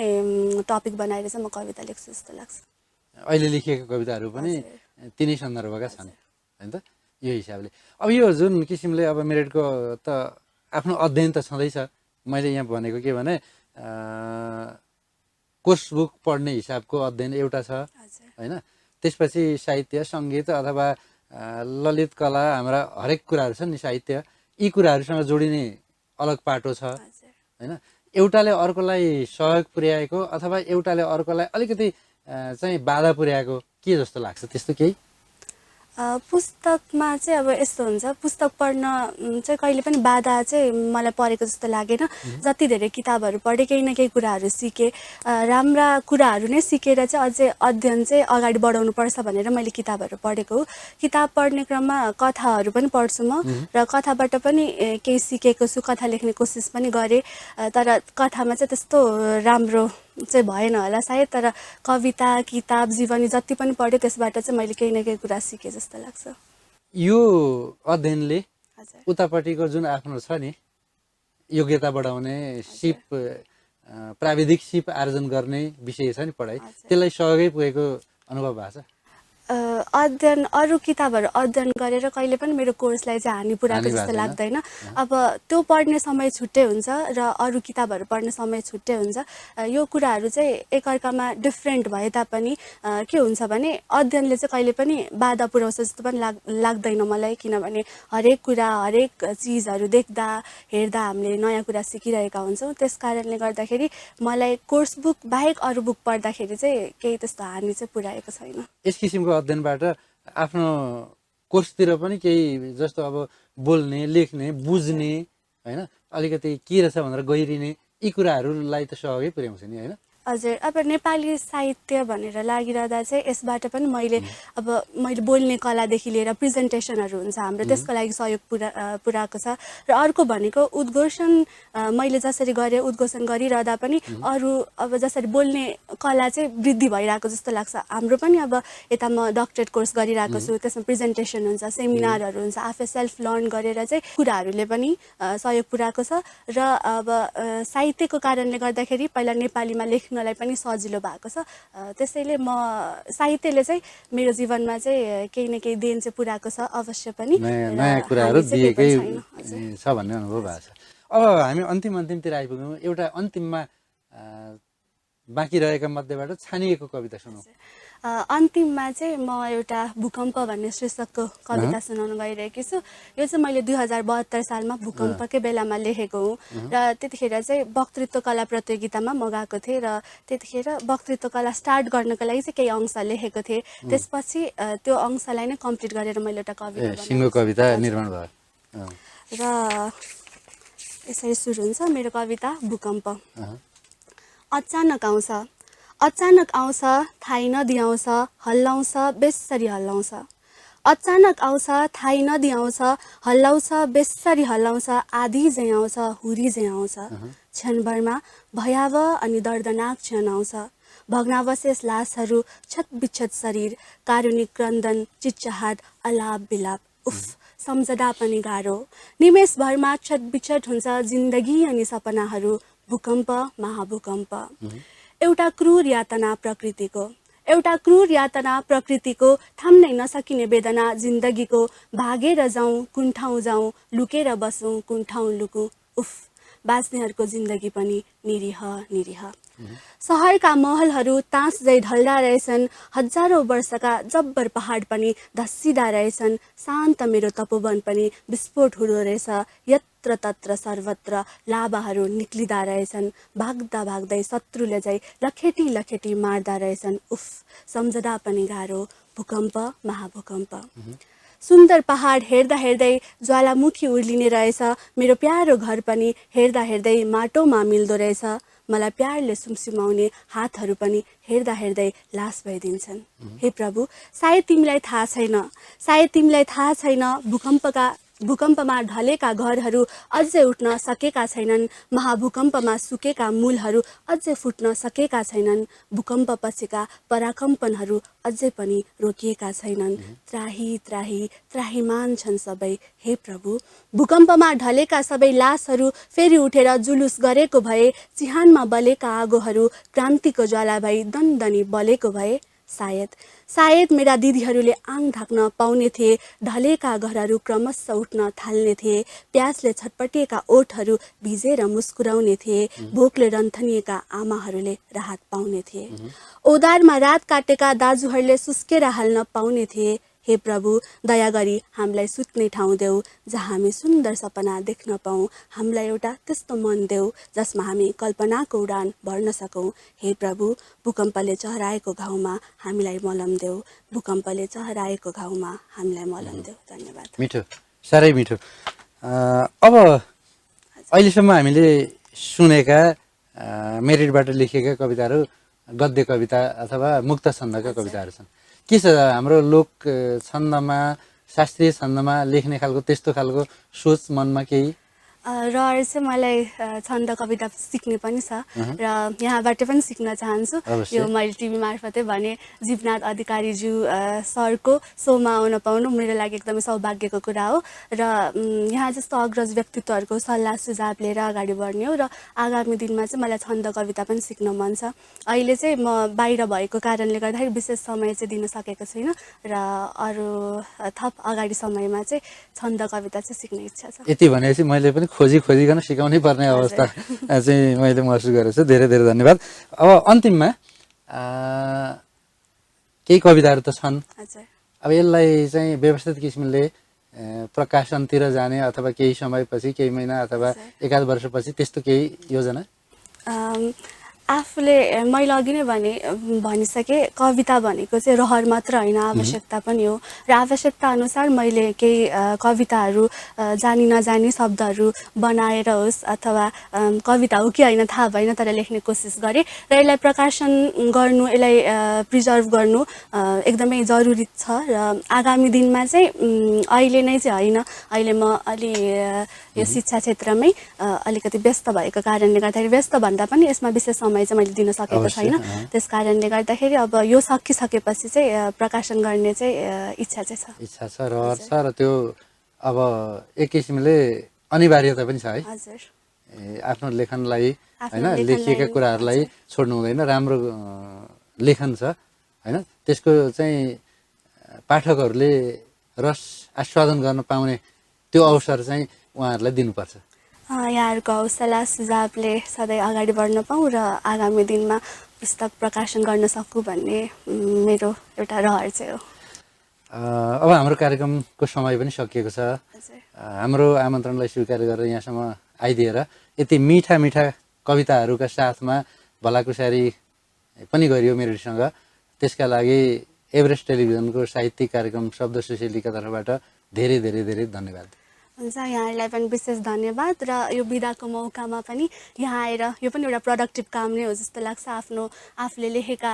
टपिक बनाएर चाहिँ म कविता लेख्छु जस्तो लाग्छ अहिले लेखिएका कविताहरू पनि तिनै सन्दर्भका छन् होइन त यो हिसाबले अब यो जुन किसिमले अब मेरिटको त आफ्नो अध्ययन त छँदैछ मैले यहाँ भनेको के भने कोर्स बुक पढ्ने हिसाबको अध्ययन एउटा छ होइन त्यसपछि साहित्य सङ्गीत अथवा ललित कला हाम्रा हरेक कुराहरू छन् नि साहित्य यी कुराहरूसँग जोडिने अलग पाटो छ होइन एउटाले अर्कोलाई सहयोग पुर्याएको अथवा एउटाले अर्कोलाई अलिकति चाहिँ बाधा पुर्याएको के जस्तो लाग्छ त्यस्तो केही पुस्तकमा चाहिँ अब यस्तो हुन्छ पुस्तक पढ्न चाहिँ कहिले पनि बाधा चाहिँ मलाई परेको जस्तो लागेन जति धेरै किताबहरू पढेँ केही न केही कुराहरू सिकेँ राम्रा कुराहरू नै सिकेर चाहिँ अझै अध्ययन चाहिँ अगाडि बढाउनु पर्छ भनेर मैले किताबहरू पढेको हो किताब पढ्ने क्रममा कथाहरू पनि पढ्छु म र कथाबाट पनि केही सिकेको छु कथा लेख्ने कोसिस पनि गरेँ तर कथामा चाहिँ त्यस्तो राम्रो चाहिँ भएन होला सायद तर कविता किताब जीवनी जति पनि पढेँ त्यसबाट चाहिँ मैले केही न केही कुरा सिकेँ जस्तो लाग्छ यो अध्ययनले उतापट्टिको जुन आफ्नो छ नि योग्यता बढाउने सिप प्राविधिक सिप आर्जन गर्ने विषय छ नि पढाइ त्यसलाई सहयोगै पुगेको अनुभव भएको छ अध्ययन अरू किताबहरू अध्ययन गरेर कहिले पनि मेरो कोर्सलाई चाहिँ हानि पुऱ्याएको जस्तो लाग्दैन अब त्यो पढ्ने समय छुट्टै हुन्छ र अरू किताबहरू पढ्ने समय छुट्टै हुन्छ यो कुराहरू चाहिँ एकअर्कामा डिफ्रेन्ट भए तापनि के हुन्छ भने अध्ययनले चाहिँ कहिले पनि बाधा पुर्याउँछ जस्तो पनि लाग्दैन मलाई किनभने हरेक कुरा हरेक चिजहरू देख्दा हेर्दा हामीले नयाँ कुरा सिकिरहेका हुन्छौँ त्यस कारणले गर्दाखेरि मलाई कोर्स बुक बाहेक अरू बुक पढ्दाखेरि चाहिँ केही त्यस्तो हानि चाहिँ पुर्याएको छैन यस किसिमको अध्ययनबाट आफ्नो कोर्सतिर पनि केही जस्तो अब बोल्ने लेख्ने बुझ्ने होइन अलिकति के रहेछ भनेर गहिरिने यी कुराहरूलाई त सहयोगै पुर्याउँछ नि होइन हजुर अब नेपाली साहित्य भनेर लागिरहँदा चाहिँ यसबाट पनि मैले बोल्ने कलादेखि लिएर प्रेजेन्टेसनहरू हुन्छ हाम्रो त्यसको लागि सहयोग पुऱ्याएको छ र अर्को भनेको उद्घोषण मैले जसरी गरेँ उद्घोषण गरिरहँदा पनि अरू अब जसरी बोल्ने कला चाहिँ वृद्धि भइरहेको जस्तो लाग्छ हाम्रो पनि अब यता म डक्टरेट कोर्स गरिरहेको छु त्यसमा प्रेजेन्टेसन हुन्छ सेमिनारहरू हुन्छ आफै सेल्फ लर्न गरेर चाहिँ कुराहरूले पनि सहयोग पुऱ्याएको छ र अब साहित्यको कारणले गर्दाखेरि पहिला नेपालीमा लेख्न लाई पनि सजिलो भएको छ त्यसैले म साहित्यले चाहिँ मेरो जीवनमा चाहिँ केही न केही देन चाहिँ पुऱ्याएको छ अवश्य पनि नयाँ कुराहरू दिएकै छ भन्ने अनुभव भएको छ अब हामी अन्तिमतिर आइपुग्यौँ एउटा अन्तिममा बाँकी रहेका मध्येबाट छानिएको कविता सुनौ। अन्तिममा चाहिँ म एउटा भूकम्प भन्ने शीर्षकको कविता सुनाउन गइरहेकी छु। यो चाहिँ मैले 2072 सालमा भूकम्पकै बेलामा लेखेको हुँ र त्यतिखेर चाहिँ वक्तृत्व कला प्रतियोगितामा म गएको थिएँ र त्यतिखेर वक्तृत्व कला स्टार्ट गर्नको लागि चाहिँ केही अंश लेखेको थिएँ। त्यसपछि त्यो अंशलाई नै कम्प्लिट गरेर मैले एउटा कविता सिङ्गो कविता निर्माण भयो र यसरी सुरु हुन्छ मेरो कविता भूकम्प। अचानक आउँछ थाहै नदिआउँछ हल्लाउँछ बेसरी हल्लाउँछ। अचानक आउँछ थाहै नदिआउँछ हल्लाउँछ बेसरी हल्लाउँछ। आधी झैँ आउँछ हुरी झैँ आउँछ। क्षणभरमा भयावह अनि दर्दनाक क्षण आउँछ। भग्नावशेष लासहरू छतबिच्छत शरीर कारुणिक क्रन्दन चिच्चाहाट अलाप बिलाप। उफ सम्झदा पनि गाह्रो। निमेषभरमा छतबिच्छत हुन्छ जिन्दगी अनि सपनाहरू। भूकम्प महाभूकम्प एउटा क्रूर यातना प्रकृतिको थाम्नै नसकिने वेदना जिन्दगीको। भागेर जाउँ कुन ठाउँ जाउँ लुकेर बसौँ कुन ठाउँ लुकौँ। उफ बाँच्नेहरूको जिन्दगी पनि निरीह निरीह। सहरका महलहरू तास झै ढल्दा रहेछन्। हजारौँ वर्षका जब्बर पहाड पनि धस्सिँदा रहेछन्। शान्त मेरो तपोवन पनि विस्फोट हुँदो रहेछ। यत्र तत्र सर्वत्र लाभाहरू निक्लिँदा रहेछन्। भाग्दा भाग्दै शत्रुले झै लखेटी लखेटी मार्दा रहेछन्। उफ सम्झदा पनि गाह्रो। भूकम्प महाभूकम्प सुन्दर पहाड हेर्दा हेर्दै ज्वालामुखी उर्लिने रहेछ। मेरो प्यारो घर पनि हेर्दा हेर्दै माटोमा मिल्दो रहेछ। मलाई प्यारले सुमसुमाउने हातहरू पनि हेर्दा हेर्दै लास भइदिन्छन्। हे प्रभु सायद तिमीलाई थाहा छैन भूकम्पमा ढलेका घरहरू अझै उठ्न सकेका छैनन्। महाभूकम्पमा सुकेका मूलहरू अझै फुट्न सकेका छैनन्। भूकम्प पछिका पराकम्पनहरू अझै पनि रोकिएका छैनन्। त्राही त्राही त्राहीमान छन् सबै। हे प्रभु भूकम्पमा ढलेका सबै लासहरू फेरि उठेर जुलुस गरेको भए। चिहानमा बलेका आगोहरू क्रान्तिको ज्वाला भई दनदनी बलेको भए। सायद मेरा दिदीहरूले आङ ढाक्न पाउने थिए। ढलेका घरहरू क्रमशः उठ्न थाल्ने थिए। प्यासले छटपटिएका ओठहरू भिजेर मुस्कुराउने थिए। भोकले रन्थनिएका आमाहरूले राहत पाउने थिए। ओदारमा रात काटेका दाजुहरूले सुस्केर हाल्न पाउने थिए। हे प्रभु दया गरी हामीलाई सुत्ने ठाउँ देऊ जहाँ हामी सुन्दर सपना देख्न पाऊँ। हामीलाई एउटा त्यस्तो मन देऊ जसमा हामी कल्पनाको उडान भर्न सकौँ। हे प्रभु भूकम्पले चहराएको घाउमा हामीलाई मलम देऊ। भूकम्पले चहराएको घाउमा हामीलाई मलम देऊ। धन्यवाद। मिठो साह्रै मिठो। अब अहिलेसम्म हामीले सुनेका मेरिटबाट लेखिएका कविताहरू गद्य कविता अथवा मुक्त छन्दका कविताहरू छन्। के छ हाम्रो लोक छन्दमा शास्त्रीय छन्दमा लेख्ने खालको त्यस्तो खालको सोच मनमा केही? र चाहिँ मलाई छन्द कविता सिक्ने पनि छ र यहाँबाट पनि सिक्न चाहन्छु। यो मैले टिभी मार्फतै भने जीवनाथ अधिकारीज्यू सरको सोमा आउन पाउनु मेरो लागि एकदमै सौभाग्यको कुरा हो र यहाँ जस्तो अग्रज व्यक्तित्वहरूको सल्लाह सुझाव लिएर अगाडि बढ्ने हो र आगामी दिनमा चाहिँ मलाई छन्द कविता पनि सिक्न मन छ। अहिले चाहिँ म बाहिर भएको कारणले गर्दाखेरि विशेष समय चाहिँ दिन सकेको छुइनँ र अरू थप अगाडि समयमा चाहिँ छन्द कविता चाहिँ सिक्ने इच्छा छ। यति भनेपछि मैले पनि खोजिकन सिकाउनै पर्ने अवस्था चाहिँ मैले महसुस गरेको छु। धेरै धेरै धन्यवाद। अब अन्तिममा केही कविताहरू त छन्। अब यसलाई चाहिँ व्यवस्थित किसिमले प्रकाशनतिर जाने अथवा केही समयपछि केही महिना अथवा एकाध वर्षपछि त्यस्तो केही योजना? आफूले मैले अघि नै भनिसकेँ कविता भनेको चाहिँ रहर मात्र होइन आवश्यकता पनि हो र आवश्यकता अनुसार मैले केही कविताहरू जानी नजानी शब्दहरू बनाएर होस् अथवा कविता हो कि होइन थाहा भएन तर लेख्ने कोसिस गरेँ र यसलाई प्रकाशन गर्नु यसलाई प्रिजर्भ गर्नु एकदमै जरुरी छ र आगामी दिनमा चाहिँ अहिले नै चाहिँ होइन अहिले म अलि यो शिक्षा क्षेत्रमै अलिकति व्यस्त भएको कारणले गर्दाखेरि व्यस्त भन्दा पनि यसमा विशेष समय चाहिँ मैले दिन सकेको छैन। त्यस कारणले गर्दाखेरि अब यो सकिसकेपछि चाहिँ प्रकाशन गर्ने चाहिँ इच्छा चाहिँ छ। इच्छा छ रहर छ र त्यो अब एक किसिमले अनिवार्यता पनि छ है। हजुर आफ्नो लेखनलाई हैन लेखिएका कुराहरूलाई छोड्नु हुँदैन। राम्रो लेखन छ हैन त्यसको चाहिँ पाठकहरूले रस आस्वादन गर्न पाउने त्यो अवसर चाहिँ उहाँहरूलाई दिनुपर्छ। यहाँहरूको हौसला सुझावले सधैँ अगाडि बढ्न पाऊँ र आगामी दिनमा पुस्तक प्रकाशन गर्न सकूँ भन्ने मेरो एउटा रहर चाहिँ हो। अब हाम्रो कार्यक्रमको समय पनि सकिएको छ। हजुर। हाम्रो आमन्त्रणलाई स्वीकार गरेर यहाँसम्म आइदिएर यति मिठा मिठा कविताहरूका साथमा भलाकुसारी पनि गरियो मेरोसँग, त्यसका लागि एभरेस्ट टेलिभिजनको साहित्यिक कार्यक्रम शब्द सुशेलीका तर्फबाट धेरै धेरै धेरै धन्यवाद। हुन्छ, यहाँहरूलाई पनि विशेष धन्यवाद। र यो बिदाको मौकामा पनि यहाँ आएर यो पनि एउटा प्रोडक्टिभ काम नै हो जस्तो लाग्छ। आफूले लेखेका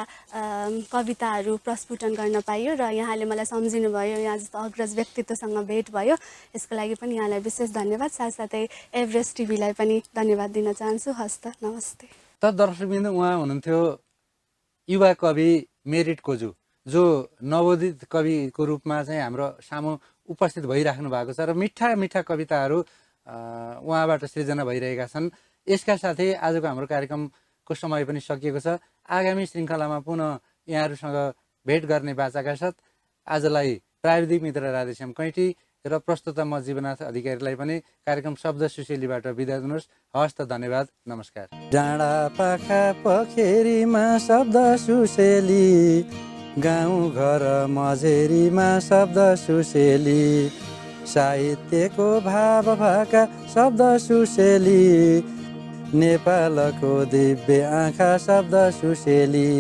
कविताहरू प्रस्फुटन गर्न पाइयो र यहाँले मलाई सम्झिनु भयो, यहाँ जस्तो अग्रज व्यक्तित्वसँग भेट भयो, यसको लागि पनि यहाँलाई विशेष धन्यवाद। साथसाथै एभरेस्ट टिभीलाई पनि धन्यवाद दिन चाहन्छु। हस्त, नमस्ते। त दर्शकबिन्दु, उहाँ हुनुहुन्थ्यो युवा कवि मेरिट कोजु, जो नवोदित कविको रूपमा चाहिँ हाम्रो सामु उपस्थित भइराख्नु भएको छ र मिठा मिठा कविताहरू उहाँबाट सृजना भइरहेका छन्। यसका साथै आजको हाम्रो कार्यक्रमको समय पनि सकिएको छ। आगामी श्रृङ्खलामा पुनः यहाँहरूसँग भेट गर्ने बाचाका साथ आजलाई प्राविधिक मित्र राधेश्याम कैँठी र प्रस्तुता म जीवनाथ अधिकारीलाई पनि कार्यक्रम शब्द सुशेलीबाट बिदा दिनुहोस्। हवस् त, धन्यवाद, नमस्कार। डाँडा पाखा पखेरीमा शब्द सुशेली, गाउँ घर मझेरीमा शब्द सुशेली, साहित्यको भाव भाका शब्द सुशेली, नेपालको दिव्य आँखा शब्द सुशेली।